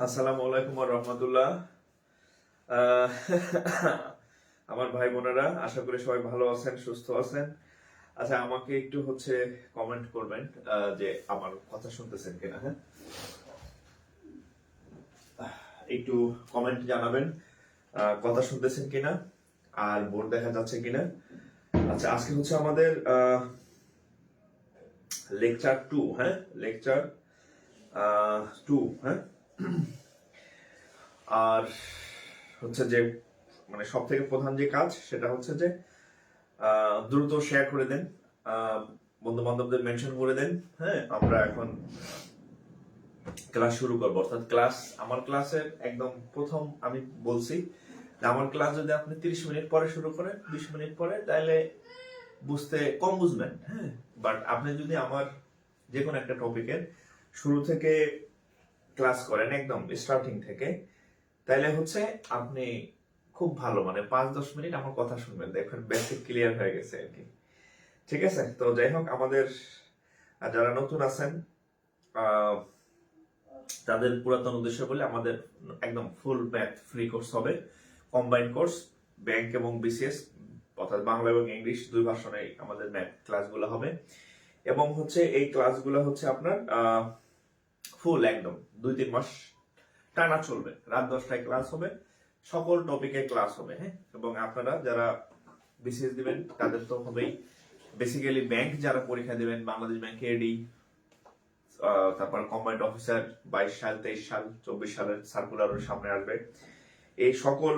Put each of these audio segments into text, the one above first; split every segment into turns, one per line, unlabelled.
আসসালামু আলাইকুম ওয়া রাহমাতুল্লাহ। আমার ভাই বোনেরা, আশা করি সবাই ভালো আছেন, সুস্থ আছেন। আচ্ছা, আমাকে একটু কমেন্ট করবেন যে আমার কথা শুনতেছেন কিনা। হ্যাঁ, একটু কমেন্ট জানাবেন কথা শুনতেছেন কিনা আর বোর্ড দেখা যাচ্ছে কিনা। আচ্ছা, আজকে আমাদের লেকচার 2। হ্যাঁ, লেকচার 2। হ্যাঁ, আর যে মানে সব থেকে প্রধান যে কাজ সেটা যে দ্রুত শেয়ার করে দেন, বন্ধু বান্ধবদের মেনশন করে দেন। হ্যাঁ, আমরা এখন ক্লাস শুরু করবো। অর্থাৎ আমার ক্লাসের একদম প্রথম আমি বলছি আমার ক্লাস যদি আপনি 30 মিনিট পরে শুরু করেন, 20 মিনিট পরে, তাহলে বুঝতে কম বুঝবেন। হ্যাঁ, বাট আপনি যদি আমার যে কোনো একটা টপিকের শুরু থেকে ক্লাস করেন, একদম স্টার্টিং থেকে, তাইলে আপনি খুব ভালো, মানে 5-10 মিনিট আমার কথা শুনবেন, দেখবেন বেসিক ক্লিয়ার হয়ে গেছে আর কি। ঠিক আছে? তো যাই হোক, আমাদের যারা নতুন আছেন তাদের পুরাতন উদ্দেশ্য বলে আমাদের একদম ফুল ম্যাথ ফ্রি কোর্স হবে, কম্বাইন কোর্স, ব্যাংক এবং বিসিএস, অর্থাৎ বাংলা এবং ইংলিশ দুই ভাষণে আমাদের ম্যাথ ক্লাসগুলো হবে। এবং এই ক্লাসগুলো আপনার ফুল একদম 2-3 মাস টানা চলবে। রাত 10টায় ক্লাস হবে, সকল টপিকে ক্লাস হবে। হ্যাঁ, এবং আপনারা যারা বিসিএস দিবেন তাদের তো হবেই। বেসিক্যালি ব্যাংক যারা পরীক্ষা দিবেন, বাংলাদেশ ব্যাংক এডি, তারপর কম্বাইন্ড অফিসার 22 সাল, 23 সাল, 24 সালের সার্কুলারের সামনে আসবে। এই সকল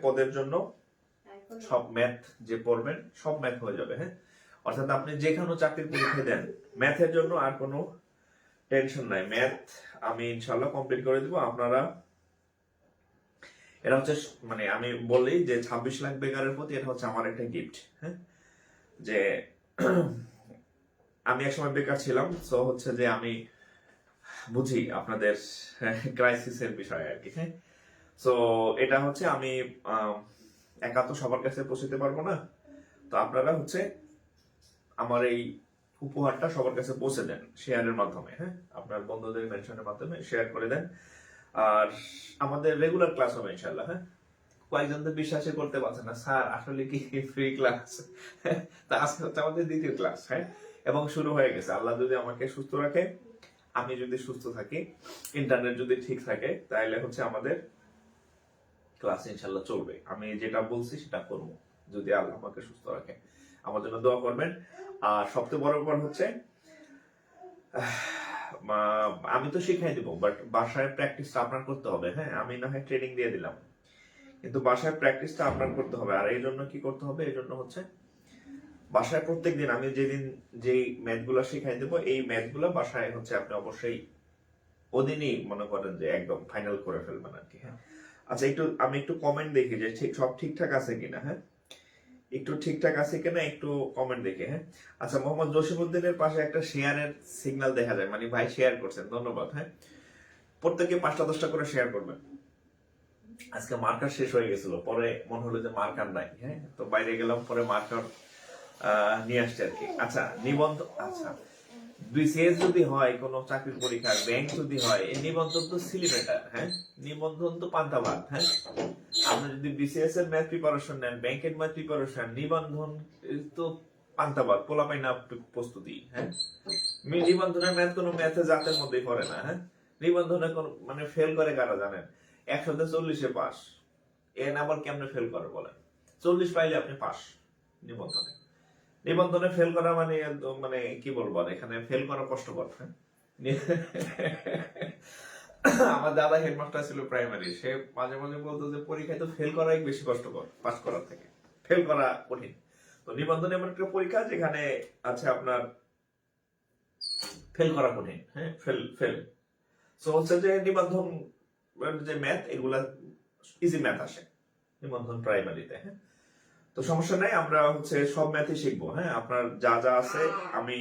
পদের জন্য সব ম্যাথ যে পড়বেন, সব ম্যাথ হয়ে যাবে। হ্যাঁ, অর্থাৎ আপনি যে কোনো চাকরির পরীক্ষা দেন, ম্যাথের জন্য আর কোনো টেনশন নাই। ম্যাথ আমি ইনশাল্লাহ কমপ্লিট করে দিব। আপনারা এটা মানে আমি বলি যে 26 লাখ বেকারের প্রতি এটা আমার একটা গিফট। হ্যাঁ, যে আমি একসময় বেকার ছিলাম, সো যে আমি বুঝি আপনাদের ক্রাইসিসের বিষয় আর কি। হ্যাঁ, সো এটা আমি একা তো সবার কাছে পৌঁছতে পারবো না। তো আপনারা আমার এই উপহারটা সবার কাছে পৌঁছে দেন শেয়ারের মাধ্যমে। হ্যাঁ, আপনার বন্ধুদের মেনশনের মাধ্যমে শেয়ার করে দেন। আর আমাদের রেগুলার ক্লাস হবে ইনশাআল্লাহ। হ্যাঁ, কয়েকজন তো বিশ্বাসই করতে পারছে না, স্যার আসলে কি ফ্রি ক্লাস? তা আজকে আমাদের দ্বিতীয় ক্লাস। হ্যাঁ, এবং শুরু হয়ে গেছে। আল্লাহ যদি আমাকে সুস্থ রাখে, আমি যদি সুস্থ থাকি, ইন্টারনেট যদি ঠিক থাকে, তাহলে আমাদের ক্লাস ইনশাল্লাহ চলবে। আমি যেটা বলছি সেটা করবো, যদি আল্লাহ আমাকে সুস্থ রাখে। আমার জন্য দোয়া করবেন। আর সবচেয়ে বড় ব্যাপার আমি তো শিখাই দিব, বাট বাসায় প্র্যাকটিসটা আপনার করতে হবে। হ্যাঁ, আমি না হয় ট্রেনিং দিয়ে দিলাম, কিন্তু বাসায় প্র্যাকটিসটা আপনার করতে হবে। আর এই জন্য কি করতে হবে? এই জন্য বাসায় প্রত্যেকদিন আমি যেই ম্যাথগুলো শিখাই দেবো, এই ম্যাথগুলো বাসায় আপনি অবশ্যই ওদিনই মনে করেন যে একদম ফাইনাল করে ফেলবেন আর কি। হ্যাঁ, আচ্ছা, আমি একটু কমেন্ট দেখি যে সব ঠিকঠাক আছে কিনা। হ্যাঁ, একটু ঠিকঠাক আছে কিনা একটু কমেন্ট দেখে। হ্যাঁ, আচ্ছা, মোহাম্মদ জসিমউদ্দিনের পাশে একটা শেয়ারের সিগন্যাল দেখা যায়, মানে ভাই শেয়ার করছেন, ধন্যবাদ। হ্যাঁ, প্রত্যেকে 5টা-10টা করে শেয়ার করবেন। আজকে মার্কার শেষ হয়ে গেছিল, পরে মনে হলো যে মার্কার নাই। হ্যাঁ, তো বাইরে গেলাম, পরে মার্কার নিয়ে আসছে আর কি। আচ্ছা, নিবন্ধন, আচ্ছা, বিসিএস যদি হয়, কোনো চাকরির পরীক্ষা, ব্যাংক যদি হয়, এই নিবন্ধন তো সিলিমেটার। হ্যাঁ, নিবন্ধন তো পান্তাভাত। হ্যাঁ, আপনি যদি বিসিএস এর ম্যাথ প্রিপারেশন নেন, ব্যাংকের ম্যাথ প্রিপারেশন, নিবন্ধন তো পান্তাভাত, পোলাপাই না প্রস্তুতি। হ্যাঁ, নিবন্ধনের ম্যাথ কোনো ম্যাথে জাতের মধ্যেই পড়ে না। হ্যাঁ, নিবন্ধনে কোন মানে ফেল করে কারা জানেন? 100-তে 40 পাস, এন আবার কেমনে ফেল করে বলেন? 40 পাইলে আপনি পাস নিবন্ধনে। নিবন্ধনে ফেল করা মানে মানে কি বলবো, এখানে ফেল করা কষ্টকর। হ্যাঁ, আমার দাদা হেডমাস্টার ছিল প্রাইমারি, সে মাঝে মাঝে বলতো যে পরীক্ষায় তো ফেল করাই বেশি কষ্টকর পাস করার থেকে, ফেল করা কঠিন। তো নিবন্ধন এমন একটা পরীক্ষা যেখানে আছে আপনার ফেল করা কঠিন। হ্যাঁ, ফেল ফেল সো হচ্ছে যে নিবন্ধন যে ম্যাথ, এগুলা ইজি ম্যাথ আসে নিবন্ধন প্রাইমারিতে। হ্যাঁ, তো সমস্যা নাই, আমরা হচ্ছে সব ম্যাথই শিখবো। হ্যাঁ, আপনার যা যা আছে আমি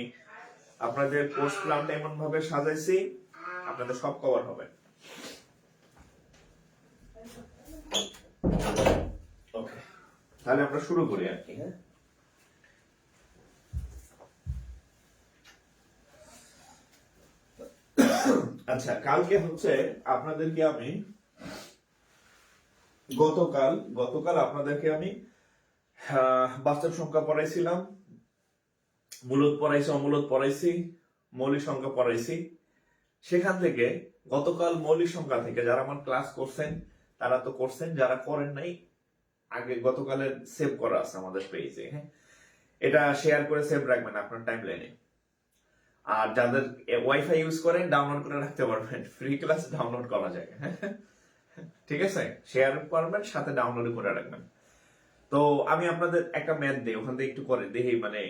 আপনাদের কোর্স প্ল্যানটা এমন ভাবে সাজাইছি আপনাদের সব কভার হবে। ওকে, তাহলে আমরা শুরু করি আর কি। হ্যাঁ, আচ্ছা, কালকে হচ্ছে আপনাদেরকে আমি গতকাল আপনাদেরকে আমি বাস্তব সংখ্যা পড়াইছিলাম, মূলদ পড়াইছি, অমূলদ পড়াইছি, মৌলিক সংখ্যা পড়াইছি। সেখান থেকে গতকাল মৌলিক সংখ্যা থেকে যারা আমার ক্লাস করছেন তারা তো করছেন, যারা করেন নাই আগে গতকালের সেভ করা আছে আমাদের পেজে। হ্যাঁ, এটা শেয়ার করে সেভ রাখবেন আপনার টাইম লাইনে। আর যাদের ওয়াইফাই ইউজ করেন ডাউনলোড করে রাখতে পারবেন, ফ্রি ক্লাস ডাউনলোড করা যায়। হ্যাঁ, ঠিক আছে, শেয়ার করবেন সাথে ডাউনলোড করে রাখবেন। তো আমি আপনাদের একটা ম্যাথ দিই, ওখান থেকে একটু করে দেখি, মানে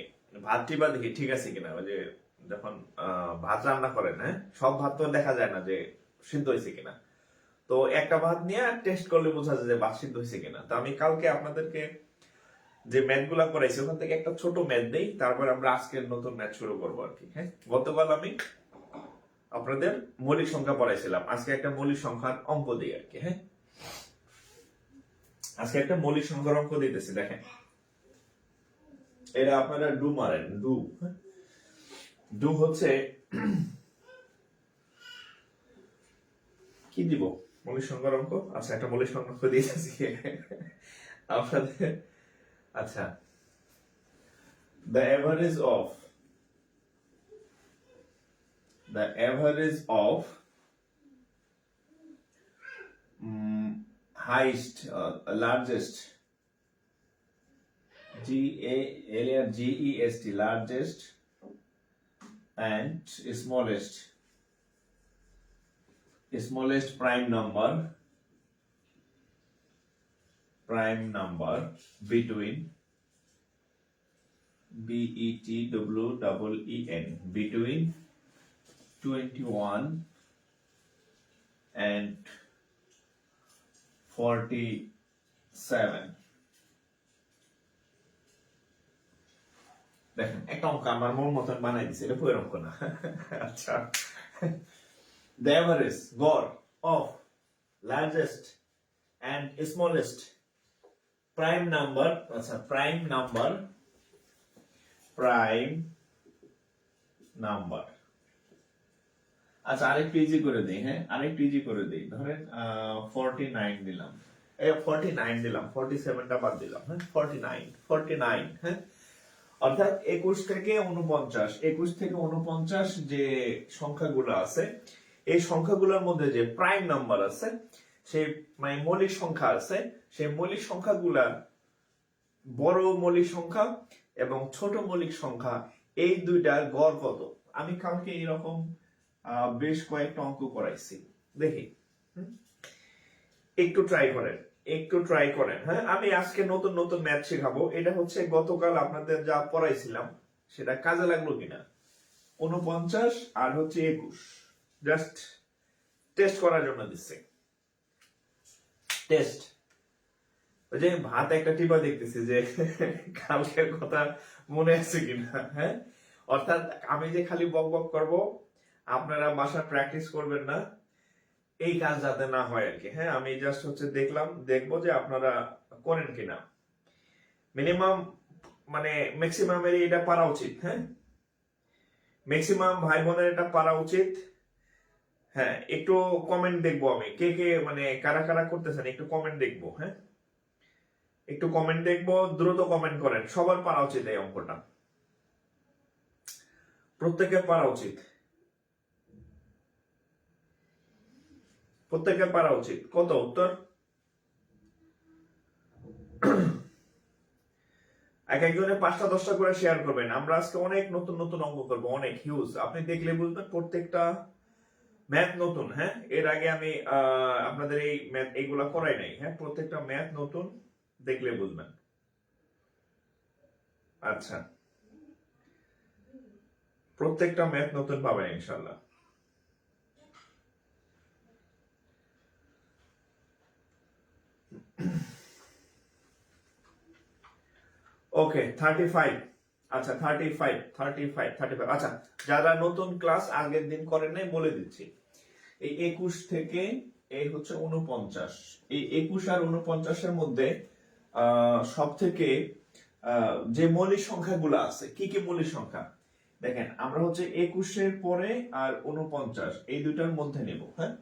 ভাতটি বা দেখি ঠিক আছে কিনা। ওই যে যখন ভাত রান্না করেন, হ্যাঁ, সব ভাত তো দেখা যায় না যে সিদ্ধ হয়েছে কিনা। তো একটা ভাত নিয়ে টেস্ট করলে বোঝা যায় যে ভাত সিদ্ধ হয়েছে কিনা। তো আমি কালকে আপনাদেরকে যে ম্যাথ গুলা করাইছি ওখান থেকে একটা ছোট ম্যাথ দেই, তারপর আমরা আজকের নতুন ম্যাথ শুরু করবো আর কি। হ্যাঁ, গতকাল আমি আপনাদের মৌলিক সংখ্যা পড়াইছিলাম, আজকে একটা মৌলিক সংখ্যার অঙ্ক দিই আর কি। হ্যাঁ, আজকে একটা মৌলিক সংখ্যার অঙ্ক দিতেছি, দেখেন। এটা আপনারা ডু মারেন, ডু। ডু হচ্ছে কি দিব, মৌলিক সংখ্যার অঙ্ক। আচ্ছা, একটা মৌলিক সংখ্যা অঙ্ক দিয়েছি আপনাদের। আচ্ছা, the average of highest largest largest and smallest prime number between between 21 and 47। দেখেন, একটা অঙ্ক আমার মন মতন বানাই দিছে, এটা পুরো অঙ্ক না। আচ্ছা, the average গড় of largest and smallest prime number, আচ্ছা prime number আচ্ছা আরেকটু ইজি করে দিই। হ্যাঁ, আরেকটু ইজি করে দিই, ধরেন 49 দিলাম, 49 দিলাম, 47টা বাদ দিলাম। হ্যাঁ, 49। হ্যাঁ, অর্থাৎ 21 থেকে 49 যে সংখ্যাগুলো আছে, এই সংখ্যাগুলোর মধ্যে যে প্রাইম নাম্বার আছে, সেই মানে মৌলিক সংখ্যা আছে, সেই মৌলিক সংখ্যাগুলা বড় মৌলিক সংখ্যা এবং ছোট মৌলিক সংখ্যা, এই দুইটার গড় কত। আমি কালকে এরকম বেশ কয়েকটা অঙ্ক করাইছি, দেখি একটু ট্রাই করেন। হ্যাঁ, আমি আজকে নতুন নতুন ম্যাথ শেখাবো। এটা হচ্ছে গতকাল আপনাদের যা পড়াইছিলাম সেটা কাজে লাগলো কিনা। 49 আর হচ্ছে 21 জাস্ট টেস্ট করার জন্য দিচ্ছে, টেস্ট। ওই যে ভাত একটা টিপা দেখতেছি যে কালকের কথা মনে আছে কিনা। হ্যাঁ, অর্থাৎ আমি যে খালি বক বক করবো, আপনারা বাসা প্র্যাকটিস করবেন না, এই কাজ যাতে না হয় আর কি। হ্যাঁ, আমি জাস্ট হচ্ছে দেখবো যে আপনারা করেন কিনা। মিনিমাম মানে ম্যাক্সিমামের এটা পারা উচিত। হ্যাঁ, ম্যাক্সিমাম ভাই বোনের এটা পারা উচিত। হ্যাঁ, একটু কমেন্ট দেখবো আমি, কে কে মানে কারা কারা করতেছেন, একটু কমেন্ট দেখবো। হ্যাঁ, একটু কমেন্ট দেখবো, দ্রুত কমেন্ট করেন। সবার পারা উচিত এই অঙ্কটা, প্রত্যেকের পারা উচিত, কত উত্তর? এক একজনে 5টা 10টা করে শেয়ার করবেন। আমরা আজকে অনেক নতুন নতুন অঙ্ক করবো, অনেক হিউজ। আপনি দেখলে বুঝবেন প্রত্যেকটা ম্যাথ নতুন। হ্যাঁ, এর আগে আমি আপনাদের এই ম্যাথ এইগুলা করাই নাই। হ্যাঁ, প্রত্যেকটা ম্যাথ নতুন, দেখলে বুঝবেন। আচ্ছা, প্রত্যেকটা ম্যাথ নতুন পাবেন ইনশাল্লাহ। ওকে, 35। আচ্ছা, 35। আচ্ছা, যারা নতুন ক্লাস আগের দিন করেন নাই বলে দিচ্ছি। এই 21 থেকে এই হচ্ছে 49, এই 21 আর 49-এর মধ্যে সব থেকে যে মৌলিক সংখ্যাগুলো আছে, কি কি মৌলিক সংখ্যা দেখেন, আমরা হচ্ছে 21-এর পরে আর 49 এই দুটার মধ্যে নেব। হ্যাঁ,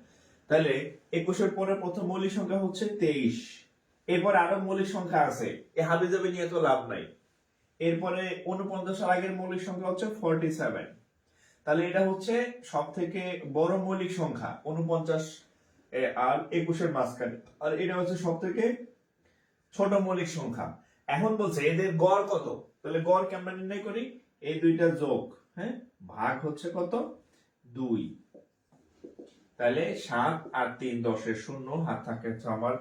তাহলে 21-এর পরে প্রথম মৌলিক সংখ্যা হচ্ছে 23। এরপর আরো মৌলিক সংখ্যা আছে, এ হাবি যাবে নিয়ে তো লাভ নাই। এরপরে 49-এর আগের মৌলিক সংখ্যা হচ্ছে 47। তাহলে এটা হচ্ছে সব থেকে বড় মৌলিক সংখ্যা 49 আর 21-এর মাঝখানে, আর এটা হচ্ছে সব থেকে ছোট মৌলিক সংখ্যা। এখন বলছে এদের গড় কত, তাহলে গড় কেমন নির্ণয় করি, এই দুইটা যোগ, হ্যাঁ, ভাগ হচ্ছে কত 2। তাহলে 7 আর 3 10-এর 0, হাত থাকে আমার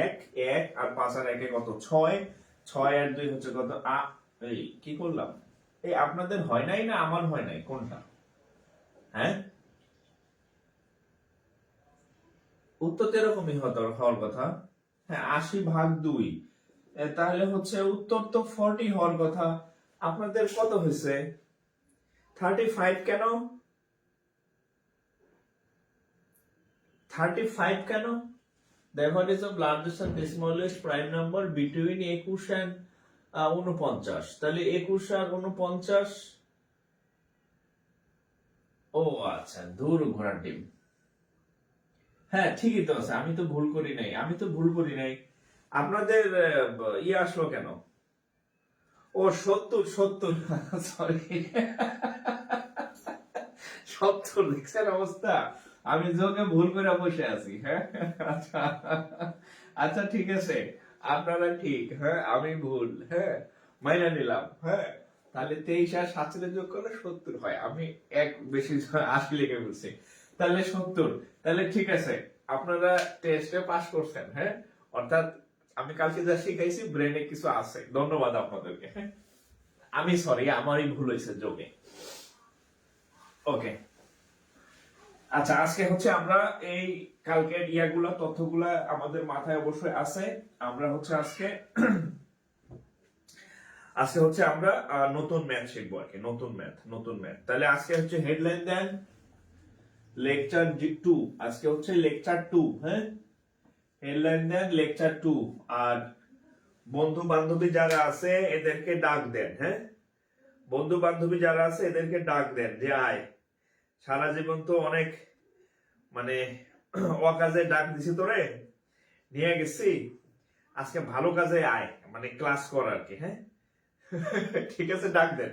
1 1 আর 5 আর 1 কত 6, 6 আর 2 হচ্ছে কত এই কি করলাম, এই আপনাদের হয় নাই না আমার হয় নাই, কোনটা? হ্যাঁ, উত্তর তো এরকমই হওয়ার কথা। হ্যাঁ, 80/2, তাহলে হচ্ছে উত্তর তো 40 হওয়ার কথা। আপনাদের কত হয়েছে 35? কেন 35 কেন? দেখো, it is of largest and smallest prime number between 21 and 49। তাহলে 21 আর 49, ও আচ্ছা, দূর ঘোড়ার ডিম। হ্যাঁ, ঠিকই তো আছে, আমি তো ভুল করি নাই। আপনাদের ইয়ে আসলো কেন? ও 70 সরি 70, দেখছেন অবস্থা, আমি যোগে ভুল করে বসে আছি। হ্যাঁ, আচ্ছা আচ্ছা, ঠিক আছে, আপনারা ঠিক, হ্যাঁ আমি ভুল, হ্যাঁ মাইনা নিলাম। হ্যাঁ, তাহলে 23 আর 7 যোগ করলে 70 হয়, আমি এক বেশি 80 লিখে বলছি, তাহলে 70। তাহলে ঠিক আছে, আপনারা টেস্টে পাস করছেন। হ্যাঁ, অর্থাৎ আমি কালকে যা শিখাইছি ব্রেনে কিছু আছে, ধন্যবাদ আপনাদেরকে। হ্যাঁ, আমি সরি, আমারই ভুল হয়েছে যোগে। ওকে, আচ্ছা, আজকে হচ্ছে আমরা এই কালকের ইয়াগুলা তথ্যগুলা আমাদের মাথায় অবশ্যই আছে। আমরা হচ্ছে আজকে হচ্ছে আমরা নতুন ম্যাথ শিখবো আর কি, নতুন ম্যাথ। তাহলে আজকে হচ্ছে হেডলাইন দেন লেকচার 2, আজকে হচ্ছে লেকচার 2। হ্যাঁ, হেডলাইন দেন লেকচার 2। আর বন্ধু বান্ধবী যারা আছে এদেরকে ডাক দেন। হ্যাঁ, বন্ধু বান্ধবী যারা আছে এদেরকে ডাক দেন যে আয়, সারা জীবন তো অনেক মানে অকাজে ডাক দিছি, তোরে নিয়ে গেছি, আজকে ভালো কাজে আয়, মানে ক্লাস কর আর কি। হ্যাঁ, ঠিক আছে, ডাক দেন।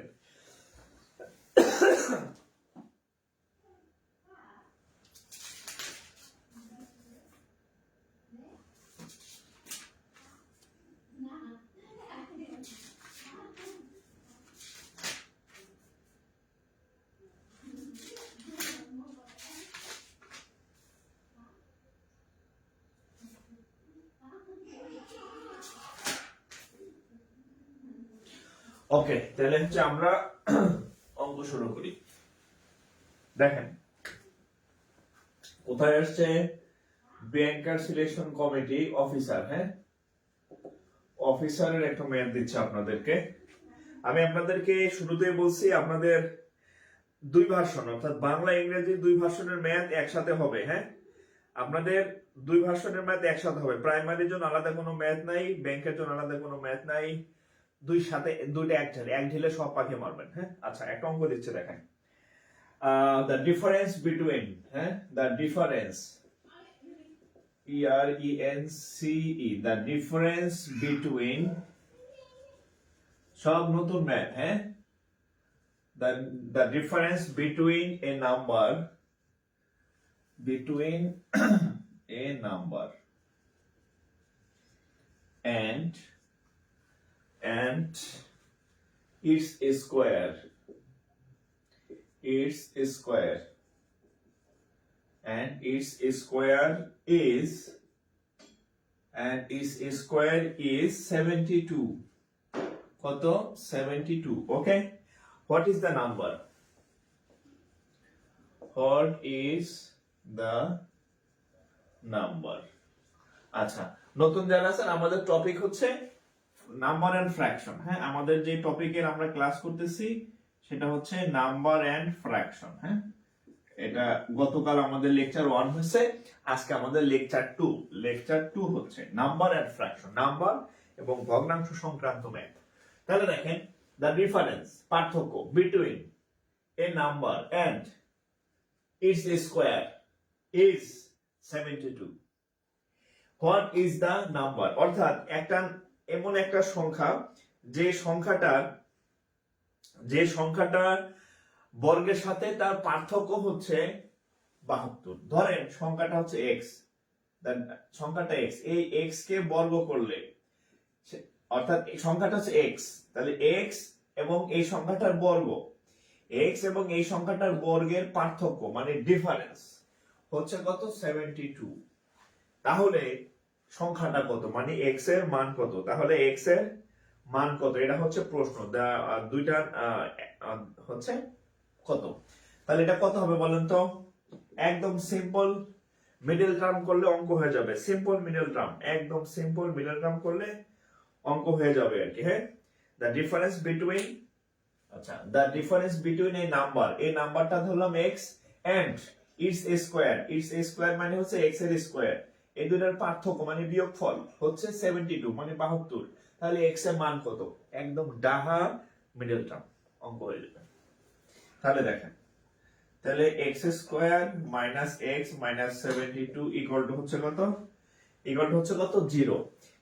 ওকে, তাহলে হচ্ছে আমরা অঙ্ক শুরু করি। দেখেন কোথায় আসছে, ব্যাংকার সিলেকশন কমিটি অফিসার। হ্যাঁ, অফিসারের একটা ম্যাথ দিচ্ছে আপনাদেরকে। আমি আপনাদেরকে শুরুতেই বলছি আপনাদের 2 ভার্সন, অর্থাৎ বাংলা ইংরেজি 2 ভার্সনের ম্যাথ একসাথে হবে। হ্যাঁ, আপনাদের 2 ভার্সনের ম্যাথ একসাথে হবে। প্রাইমারির জন্য আলাদা কোনো ম্যাথ নাই, ব্যাংকের জন্য আলাদা কোনো ম্যাথ নাই, দুইটা এক ঢিলে সব পাখি মারবেন। হ্যাঁ, আচ্ছা, একটা অঙ্ক দিচ্ছে দেখেন, the difference between, the difference, the difference between, সব নতুন ম্যাথ। হ্যাঁ, the difference between a number and and its square, its square, and its square is, and its square is 72. কত? 72. Okay, what is the number? What is the number? আচ্ছা, নতুন যারা আছেন, আমাদের topic হচ্ছে নাম্বার এন্ড ফ্র্যাকশন। হ্যাঁ, আমাদের যে টপিকের আমরা ক্লাস করতেছি সেটা হচ্ছে নাম্বার এন্ড ফ্র্যাকশন। হ্যাঁ, এটা গতকাল আমাদের লেকচার 1 হয়েছে, আজকে আমাদের লেকচার 2। লেকচার 2 হচ্ছে নাম্বার এন্ড ফ্র্যাকশন, নাম্বার এবং ভগ্নাংশ সংক্রান্ত ম্যাথ। তাহলে দেখেন, দ্য ডিফারেন্স, পার্থক্য, between a number and its square is 72. What is the number? অর্থাৎ একটা এমন একটা সংখ্যা যে সংখ্যাটা বর্গের সাথে তার পার্থক্য হচ্ছে 72। ধরেন সংখ্যাটা হচ্ছে x, সংখ্যাটা x, এই x কে বর্গ করলে, অর্থাৎ এই সংখ্যাটা হচ্ছে x, তাহলে x এবং এই সংখ্যাটার বর্গ, x এবং এই সংখ্যাটার বর্গের পার্থক্য মানে ডিফারেন্স হচ্ছে কত? 72। তাহলে সংখ্যাটা কত, মানে x এর মান কত? তাহলে x এর মান কত, এটা হচ্ছে প্রশ্ন। দুইটা হচ্ছে কত, তাহলে এটা কত হবে বলেন তো? একদম সিম্পল মিডল টার্ম করলে অঙ্ক হয়ে যাবে। সিম্পল মিডল টার্ম, একদম সিম্পল মিডল টার্ম করলে অঙ্ক হয়ে যাবে আর কি। হ্যাঁ, দ্য ডিফারেন্স বিটুইন, আচ্ছা, দ্য ডিফারেন্স বিটুইন এই নাম্বার, এই নাম্বারটা ধরলাম x and its square, its square মানে হচ্ছে x এর স্কোয়ার, এই দুটার পার্থক্য মানে বিয়োগফল হচ্ছে 72 মানে 72। তাহলে x এর মান কত? একদম ডাহা মিডল টার্ম, অঙ্ক হয়ে যাবে। তাহলে দেখেন, তাহলে x square minus x minus 72 equal to হচ্ছে কত? ইকুয়াল টু হচ্ছে কত? 0।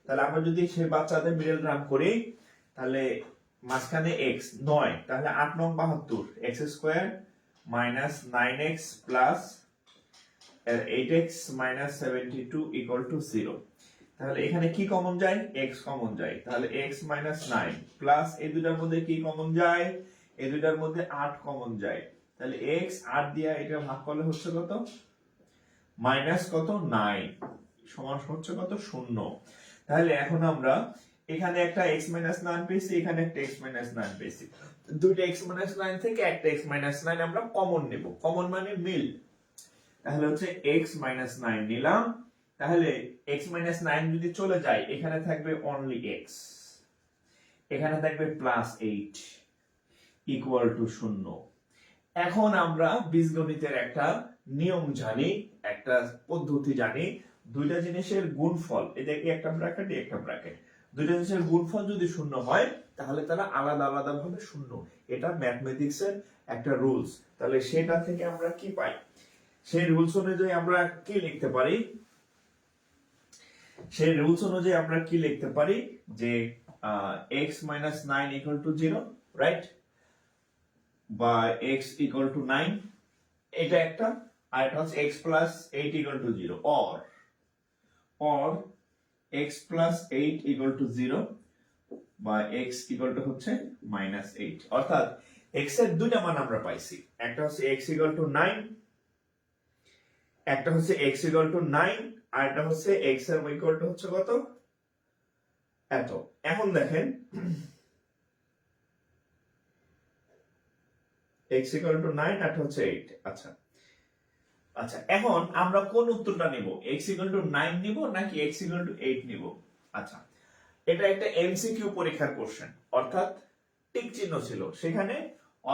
তাহলে আমরা যদি সেই বাচ্চাদের মিডল টার্ম করি, তাহলে মাঝখানে x 9, তাহলে 8 9 72, x square minus 9x plus 8x minus 72 equal to 0। তাহলে এখানে কি কমন যায়? x কমন যায়, তাহলে x মাইনাস 9 প্লাস এই দুটার মধ্যে কি কমন যায়? এই দুটার মধ্যে 8 কমন যায়, তাহলে x 8 দিয়ে এটা ভাগ করলে হচ্ছে কত? মাইনাস কত? 9 সমান হচ্ছে কত? 0। তাহলে এখন আমরা এখানে একটা x মাইনাস 9 পেয়েছি, এখানে একটা x মাইনাস 9 পেয়েছি, দুইটা x মাইনাস 9 থেকে একটা x মাইনাস 9 আমরা কমন নেব। কমন মানে মিল, তাহলে হচ্ছে x মাইনাস 9 নিলাম। তাহলে x মাইনাস 9 যদি চলে যায়, এখানে থাকবে অনলি x, এখানে থাকবে প্লাস 8 ইকুয়াল টু 0। এখন আমরা বীজগণিতের একটা নিয়ম জানি, একটা পদ্ধতি জানি, দুইটা জিনিসের গুণফল, এটা কি একটা ব্র্যাকেট, একটা ব্র্যাকেট, দুইটা জিনিসের গুণফল যদি 0 হয় তাহলে তারা আলাদা আলাদা ভাবে 0। এটা ম্যাথমেটিক্সের একটা রুলস। তাহলে সেটা থেকে আমরা কি পাই? সেই রুলস অনুযায়ী আমরা কি লিখতে পারি? সেই রুলস অনুযায়ী আমরা কি লিখতে পারি? যে x minus 9 equal to 0, right? বা x equal to 9, এটা একটা, আর এটা হচ্ছে x plus 8 equal to 0, or x plus 8 equal to 0 বা x equal to হচ্ছে minus 8। অর্থাৎ x এর দুইটা মান আমরা পাইছি, একটা হচ্ছে x equal to 9, একটা হচ্ছে x equal to 9, আর একটা হচ্ছে x এর ইকুয়াল টু হচ্ছে কত? এত। এখন দেখেন x equal to 9 আর হচ্ছে 8। আচ্ছা আচ্ছা, এখন আমরা কোন উত্তরটা নিব? x equal to 9 নিব নাকি x equal to 8 নিব? আচ্ছা, এটা একটা এমসিকিউ পরীক্ষার কোশ্চেন, অর্থাৎ টিক চিহ্ন ছিল, সেখানে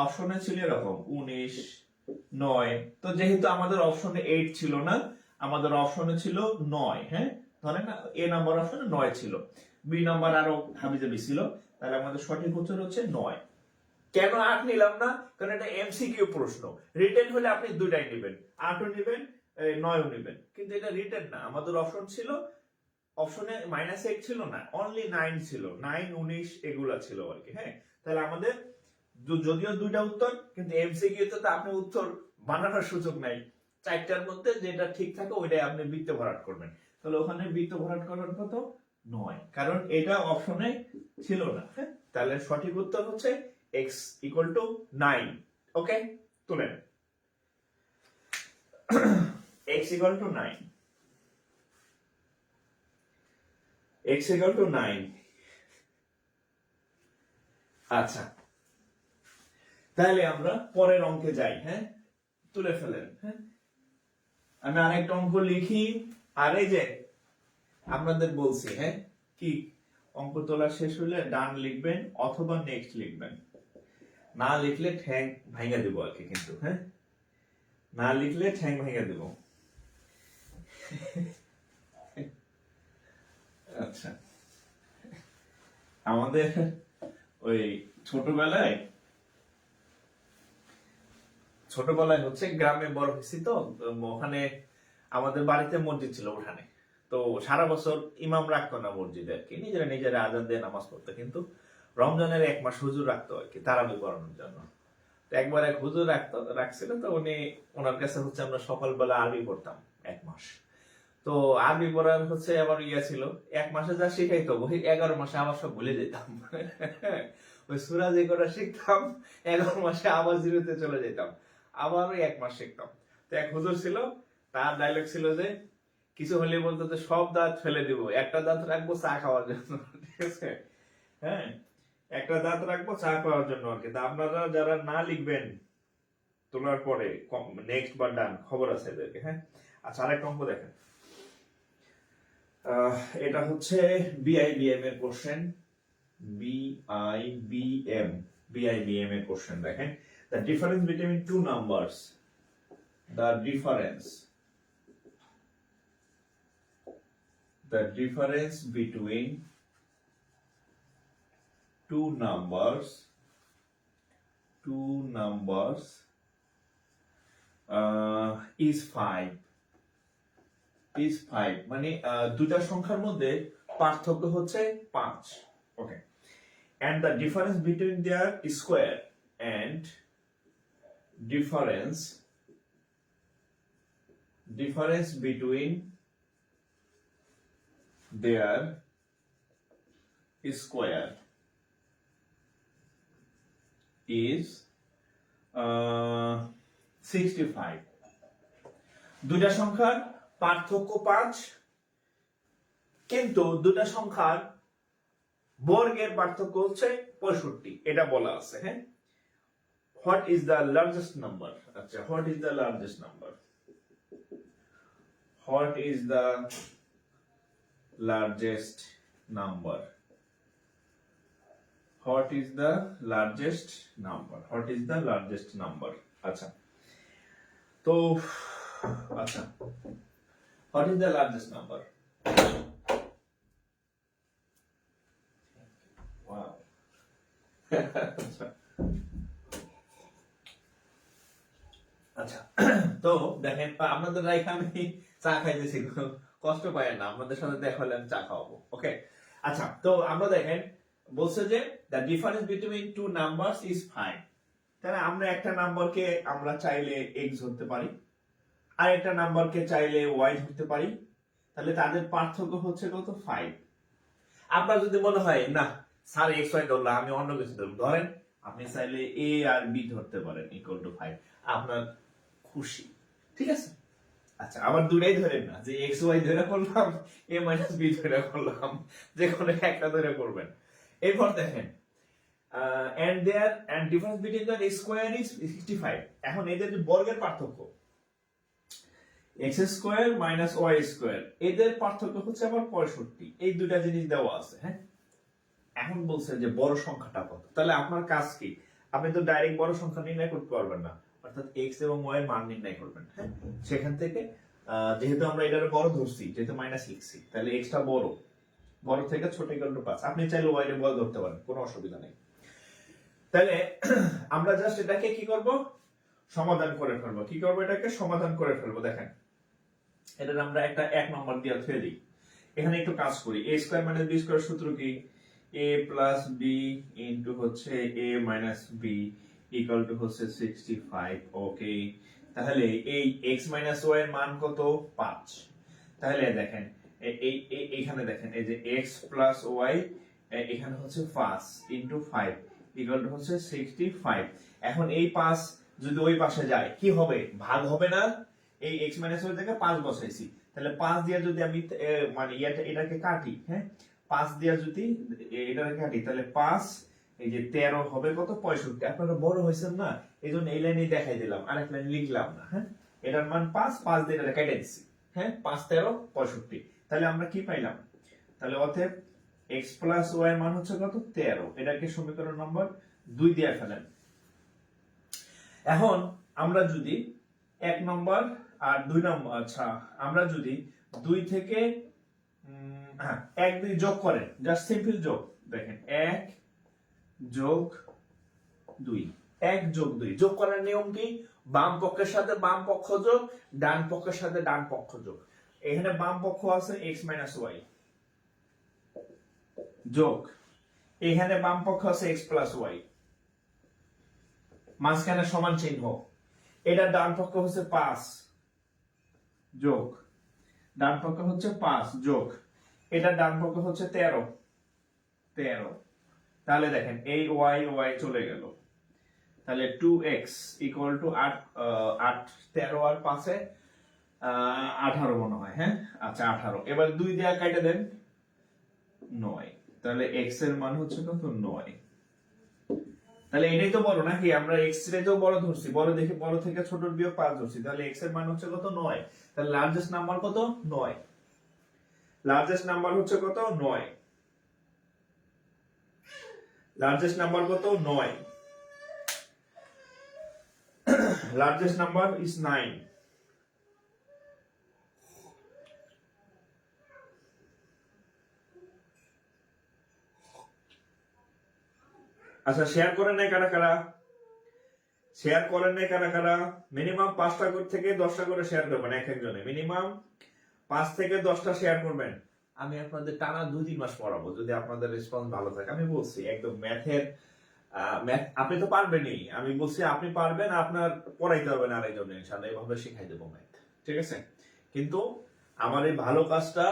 অপশনে ছিল এরকম 19 9। তো যেহেতু আমাদের অপশনে 8 ছিল না, আমাদের অপশনে ছিল 9। হ্যাঁ, ধরেন না এ নাম্বার অপশনে 9 ছিল, বি নাম্বার আরো হাবিজাবি ছিল, তাহলে আমাদের সঠিক উত্তর হচ্ছে 9। কেন 8 নিলাম না? কারণ এটা এমসিকিউ প্রশ্ন। রিটেন হলে আপনি দুইটাই নেবেন, 8ও নেবেন 9ও নেবেন, কিন্তু এটা রিটেন না। আমাদের অপশন ছিল, অপশনে -8 ছিল না, অনলি 9 ছিল, 9 19 এগুলা ছিল আর কি। হ্যাঁ, তাহলে আমাদের যদিও দুইটা উত্তর, কিন্তু এমসিকিউ তে তো আপনি উত্তর বানানোর সুযোগ নাই, চারটার মধ্যে যেটা ঠিক থাকে ওইটাই আপনি বৃত্ত ভরাট করবেন। তাহলে ওখানে বৃত্ত ভরাট করার কত? 9, কারণ এটা অপশনে ছিল না। হ্যাঁ, তাহলে সঠিক উত্তর হচ্ছে x ইকুয়াল টু 9। ওকে, তুলেন x equal to 9, x equal to 9। আচ্ছা, তাহলে আমরা পরের অঙ্কে যাই। হ্যাঁ, তুলে ফেলেন। হ্যাঁ, আমি আরেকটা অঙ্ক লিখি। আর এই যে আপনাদের বলছি, হ্যাঁ, কি অঙ্ক তোলা শেষ হলে ডান লিখবেন অথবা নেক্সট লিখবেন, না লিখলে ঠ্যাং ভাঙা দেবো আর কি। কিন্তু হ্যাঁ, না লিখলে ঠ্যাং ভাঙা দেব। আচ্ছা, আমাদের ওই ছোটবেলায় হচ্ছে গ্রামে বড় হয়েছি তো, ওখানে আমাদের বাড়িতে মসজিদ ছিল উঠানে। তো সারা বছর ইমাম রাখতো না মসজিদে আর কি, নিজেরা নিজেরা আজান দিয়ে নামাজ পড়তো। কিন্তু রমজানের 1 মাস হুজুর রাখতো আর কি, তারাবি পড়ানোর জন্য। তো একবার এক হুজুর রাখছিল, তো ওনার কাছে হচ্ছে আমরা সকালবেলা আরবি পড়তাম 1 মাস। তো আরবি পড়ার হচ্ছে আবার ছিল 1 মাসে যা শিখাইতো ওই 11 মাসে আবার সব ভুলে যেতাম। ওই সূরা যে কটা শিখতাম 11 মাসে আবার জিরোতে চলে যেতাম, আবার ওই 1 মাস শিখতাম। তো এক হুজুর ছিল, তার ডায়লগ ছিল যে কিছু হলে বলতো যে সব দাঁত ফেলে দিব, একটা দাঁত রাখবো চা খাওয়ার জন্য। ঠিক আছে, হ্যাঁ, একটা দাঁত রাখবো চা খাওয়ার জন্য আর কি। তা আপনারা যারা না লিখবেন তোলার পরে নেক্সট বা ডান, খবর আছে এদেরকে। হ্যাঁ, আচ্ছা, আরেকটা অঙ্ক দেখেন। এটা হচ্ছে বিআইবিএম এর কোশ্চেন। বিআইবিএম এর কোশ্চেন দেখেন। The difference between two numbers, the difference between two numbers is 5 মানে দুটা সংখ্যার মধ্যে পার্থক্য হচ্ছে 5। ওকে, and the difference between their square and difference between their square is 65। দুটা সংখ্যার পার্থক্য 5, কিন্তু দুটা সংখ্যার বর্গের পার্থক্য হচ্ছে 65, এটা বলা আছে। হ্যাঁ, what is the largest number? আচ্ছা, what is the largest number? What is the largest number? What is the largest number? What is the largest number? আচ্ছা, তো আচ্ছা, what is the largest number? Wow. আচ্ছা, তো দেখেন আপনাদের রাইখা আমি চা খাইতেছি, কষ্ট পাই না, আপনাদের সাথে দেখা হলে আমি চা খাওয়াবো। ওকে, আচ্ছা, তো আমরা দেখেন বলছে যে the difference between two numbers is 5। তাহলে আমরা একটা নাম্বারকে আমরা চাইলে x ধরতে পারি, আর একটা নাম্বারকে চাইলে y ধরতে পারি। তাহলে তাদের পার্থক্য হচ্ছে কত? 5। আপনার যদি মনে হয় না স্যার x y ধরলাম, আমি অন্য কিছু ধরব, ধরেন আপনি চাইলে a আর b ধরতে পারেন ইকুয়াল টু 5, আপনার খুশি। ঠিক আছে, আচ্ছা, আবার দুটাই ধরেন না, যে এক্স ওয়াই ধরে করলাম, a মাইনাস বি ধরে করলাম, যে কোনো একটা ধরে করবেন। এরপর দেখেন and difference between the square is 65। এখন এদের যে বর্গের পার্থক্য x square minus y square, এদের পার্থক্য হচ্ছে আবার 65। এই দুটা জিনিস দেওয়া আছে। হ্যাঁ, এখন বলছে যে বড় সংখ্যাটা কত। তাহলে আপনার কাজ কি? আপনি তো ডাইরেক্ট বড় সংখ্যা নির্ণয় করতে পারবেন না, অর্থাৎ x এবং y এর মান নির্ণয় করবেন। হ্যাঁ, সেখান থেকে যেহেতু আমরা এটার বড় ধরছি, যেহেতু মাইনাস লিখছি, তাহলে x টা বড় থেকে ছোট ইকুয়াল টু 5। আপনি চাইলে y এর বড় ধরতে পারেন, কোনো অসুবিধা নেই। তাহলে আমরা জাস্ট এটাকে কি করব? সমাধান করে ফেলবো। কি করব? এটাকে সমাধান করে ফেলবো। দেখেন, এটার আমরা একটা 1 নম্বর দিয়ে ধরে দিই। এখানে একটু কাজ করি। a square minus b square সূত্র কি? a প্লাস b ইনটু হচ্ছে a minus b equal to হচ্ছে 65। ওকে, তাহলে এই x মাইনাস y এর মান কত? 5। তাহলে দেখেন এইখানে দেখেন, এই যে x প্লাস y এখানে হচ্ছে 5 ইন্টু 5 ইকুয়াল টু হচ্ছে 65। এখন এই 5 যদি ওই পাশে যায় কি হবে, ভাগ হবে না। এই x মাইনাস ওই থেকে 5 বসাইছি, তাহলে 5 দিয়ে যদি আমি মানে এটাকে কাটি, হ্যাঁ 5 দিয়ে যদি এটাকে কাটি তাহলে 5 এই যে 13 হবে কত 65। আপনারা বড় হয়েছেন না, এই জন্য এই লাইনে দেখাই দিলাম, আরেক লাইন লিখলাম না। হ্যাঁ এটার মান 5, 5 দিয়ে এটা কেটে দিচ্ছি। হ্যাঁ 5 13 65। তাহলে আমরা কি পাইলাম, তাহলে অতএব x প্লাস y এর মান হচ্ছে কত 13। এটাকে সমীকরণ নম্বর 2 দিয়ে ফেলেন। এখন আমরা যদি 1 নম্বর আর 2 নম্বর, আচ্ছা আমরা যদি 2 থেকে 1 2 যোগ করেন, জাস্ট সিম্পল যোগ, দেখেন 1 যোগ 2, 1 যোগ 2 যোগ করার নিয়ম কি, বাম পক্ষের সাথে বাম পক্ষ যোগ, ডান পক্ষের সাথে ডান পক্ষ যোগ। এখানে বাম পক্ষ আছে x মাইনাস ওয়াই যোগ, এখানে বাম পক্ষ আছে x প্লাস ওয়াই, মাঝখানে সমান চিহ্ন। এটা ডান পক্ষ হচ্ছে 5 যোগ, ডান পক্ষ হচ্ছে 5 যোগ, এটা ডান পক্ষ হচ্ছে 13। তাহলে দেখেন এই y y চলে গেল, তাহলে 2x ইকুয়াল টু 8 13 আর 5 এ 18 মনে হয়। হ্যাঁ আচ্ছা 18, এবার 2 দিয়ে কেটে দেন 9, তাহলে x এর মান হচ্ছে কত 9। তাহলে এটাই তো বড় নাকি, আমরা x রে তো বড় ধরছি, বড় দেখে বড় থেকে ছোটর বিয়োগ 5 ধরছি, তাহলে x এর মান হচ্ছে কত 9। তাহলে লার্জেস্ট নাম্বার কত 9, লার্জেস্ট নাম্বার হচ্ছে কত 9, লার্জেস্ট নাম্বার কত 9, লার্জেস্ট নাম্বার ইজ 9। আচ্ছা শেয়ার করেন নাই কারা কারা, শেয়ার করেন নাই কারা কারা, মিনিমাম 5টা থেকে 10টা করে শেয়ার করবেন, এক একজনে মিনিমাম 5 থেকে 10টা শেয়ার করবেন। আমি আপনাদের টানা 2-3 মাস পড়াবো যদি আপনাদের রেসপন্স ভালো থাকে। আমি বলছি একদম ম্যাথের ম্যাথ আপনি তো পারবেনই, আমি বলছি আপনি পারবেন, আপনার পড়াইতে হবে না আরেকজন, ইনশাআল্লাহ এভাবে শিখাই দেবো ম্যাথ, ঠিক আছে। কিন্তু আমার এই ভালো কাজটা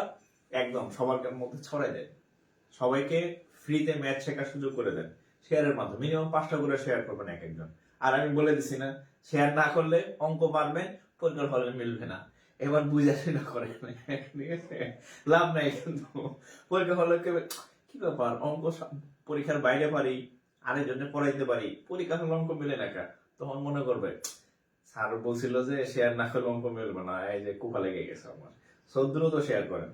একদম সবার মধ্যে ছড়াই দেন, সবাইকে ফ্রিতে ম্যাথ শেখার সুযোগ করে দেন শেয়ারের মাধ্যমে। মিনিমাম 5টা করে শেয়ার করবেন এক একজন। আর আমি বলে দিছি না, শেয়ার না করলে অঙ্ক পারবেন, পরীক্ষার ফলে মিলবে না। এবার বুঝা সেটা করে ঠিক আছে, লাভ নাই কিন্তু। পরীক্ষার হলে কি ব্যাপার, অঙ্ক পরীক্ষার বাইরে পারি, আরেকজনে পড়াইতে পারি, পরীক্ষার হলে অঙ্ক মিলে না, তখন মনে করবে স্যার বলছিল যে শেয়ার না করলে অঙ্ক মিলবে না, এই যে কুপা লেগে গেছে আমার। সো দ্রুত শেয়ার করেন,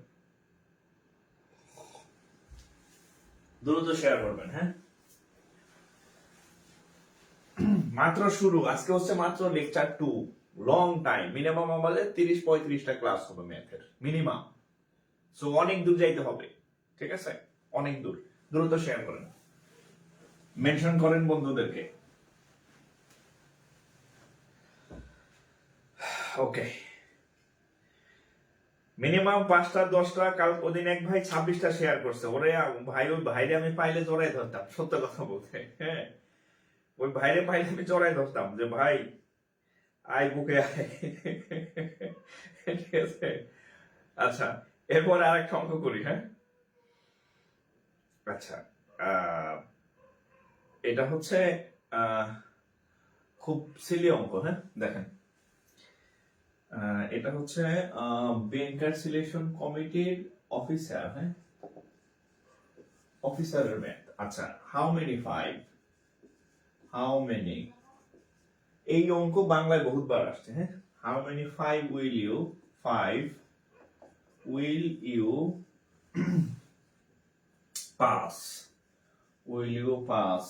দ্রুত শেয়ার করবেন। হ্যাঁ মাত্র শুরু, আজকে হচ্ছে মাত্র লেকচার 2, লং টাইম, মিনিমাম আমাদের 30-35টা ক্লাস হবে ম্যাথের মিনিমাম। সো অনেক দূর যাইতে হবে, ঠিক আছে, অনেক দূর। দ্রুত শেয়ার করেন, মেনশন করেন বন্ধুদেরকে। ওকে মিনিমাম 5টা 10টা, কাল ওদিন এক ভাই 26টা শেয়ার করছে, ওরে ভাই ওই ভাইরে আমি পাইলে জড়াই ধরতাম, সত্য কথা বলতে। হ্যাঁ ওই ভাইরে পাইলে আমি জড়াই ধরতাম যে ভাই আয় বুকে আয়, ঠিক আছে। আচ্ছা এরপর আরেকটা অঙ্ক করি। হ্যাঁ আচ্ছা এটা হচ্ছে খুব সিলি অঙ্ক। হ্যাঁ দেখেন এটা হচ্ছে ব্যাংকার সিলেকশন কমিটির অফিসার, হ্যাঁ অফিসারের ম্যাথ। আচ্ছা হাউ মেনি, এই অঙ্ক বাংলায় বহুতবার আসছে। হ্যাঁ how many 5 will you pass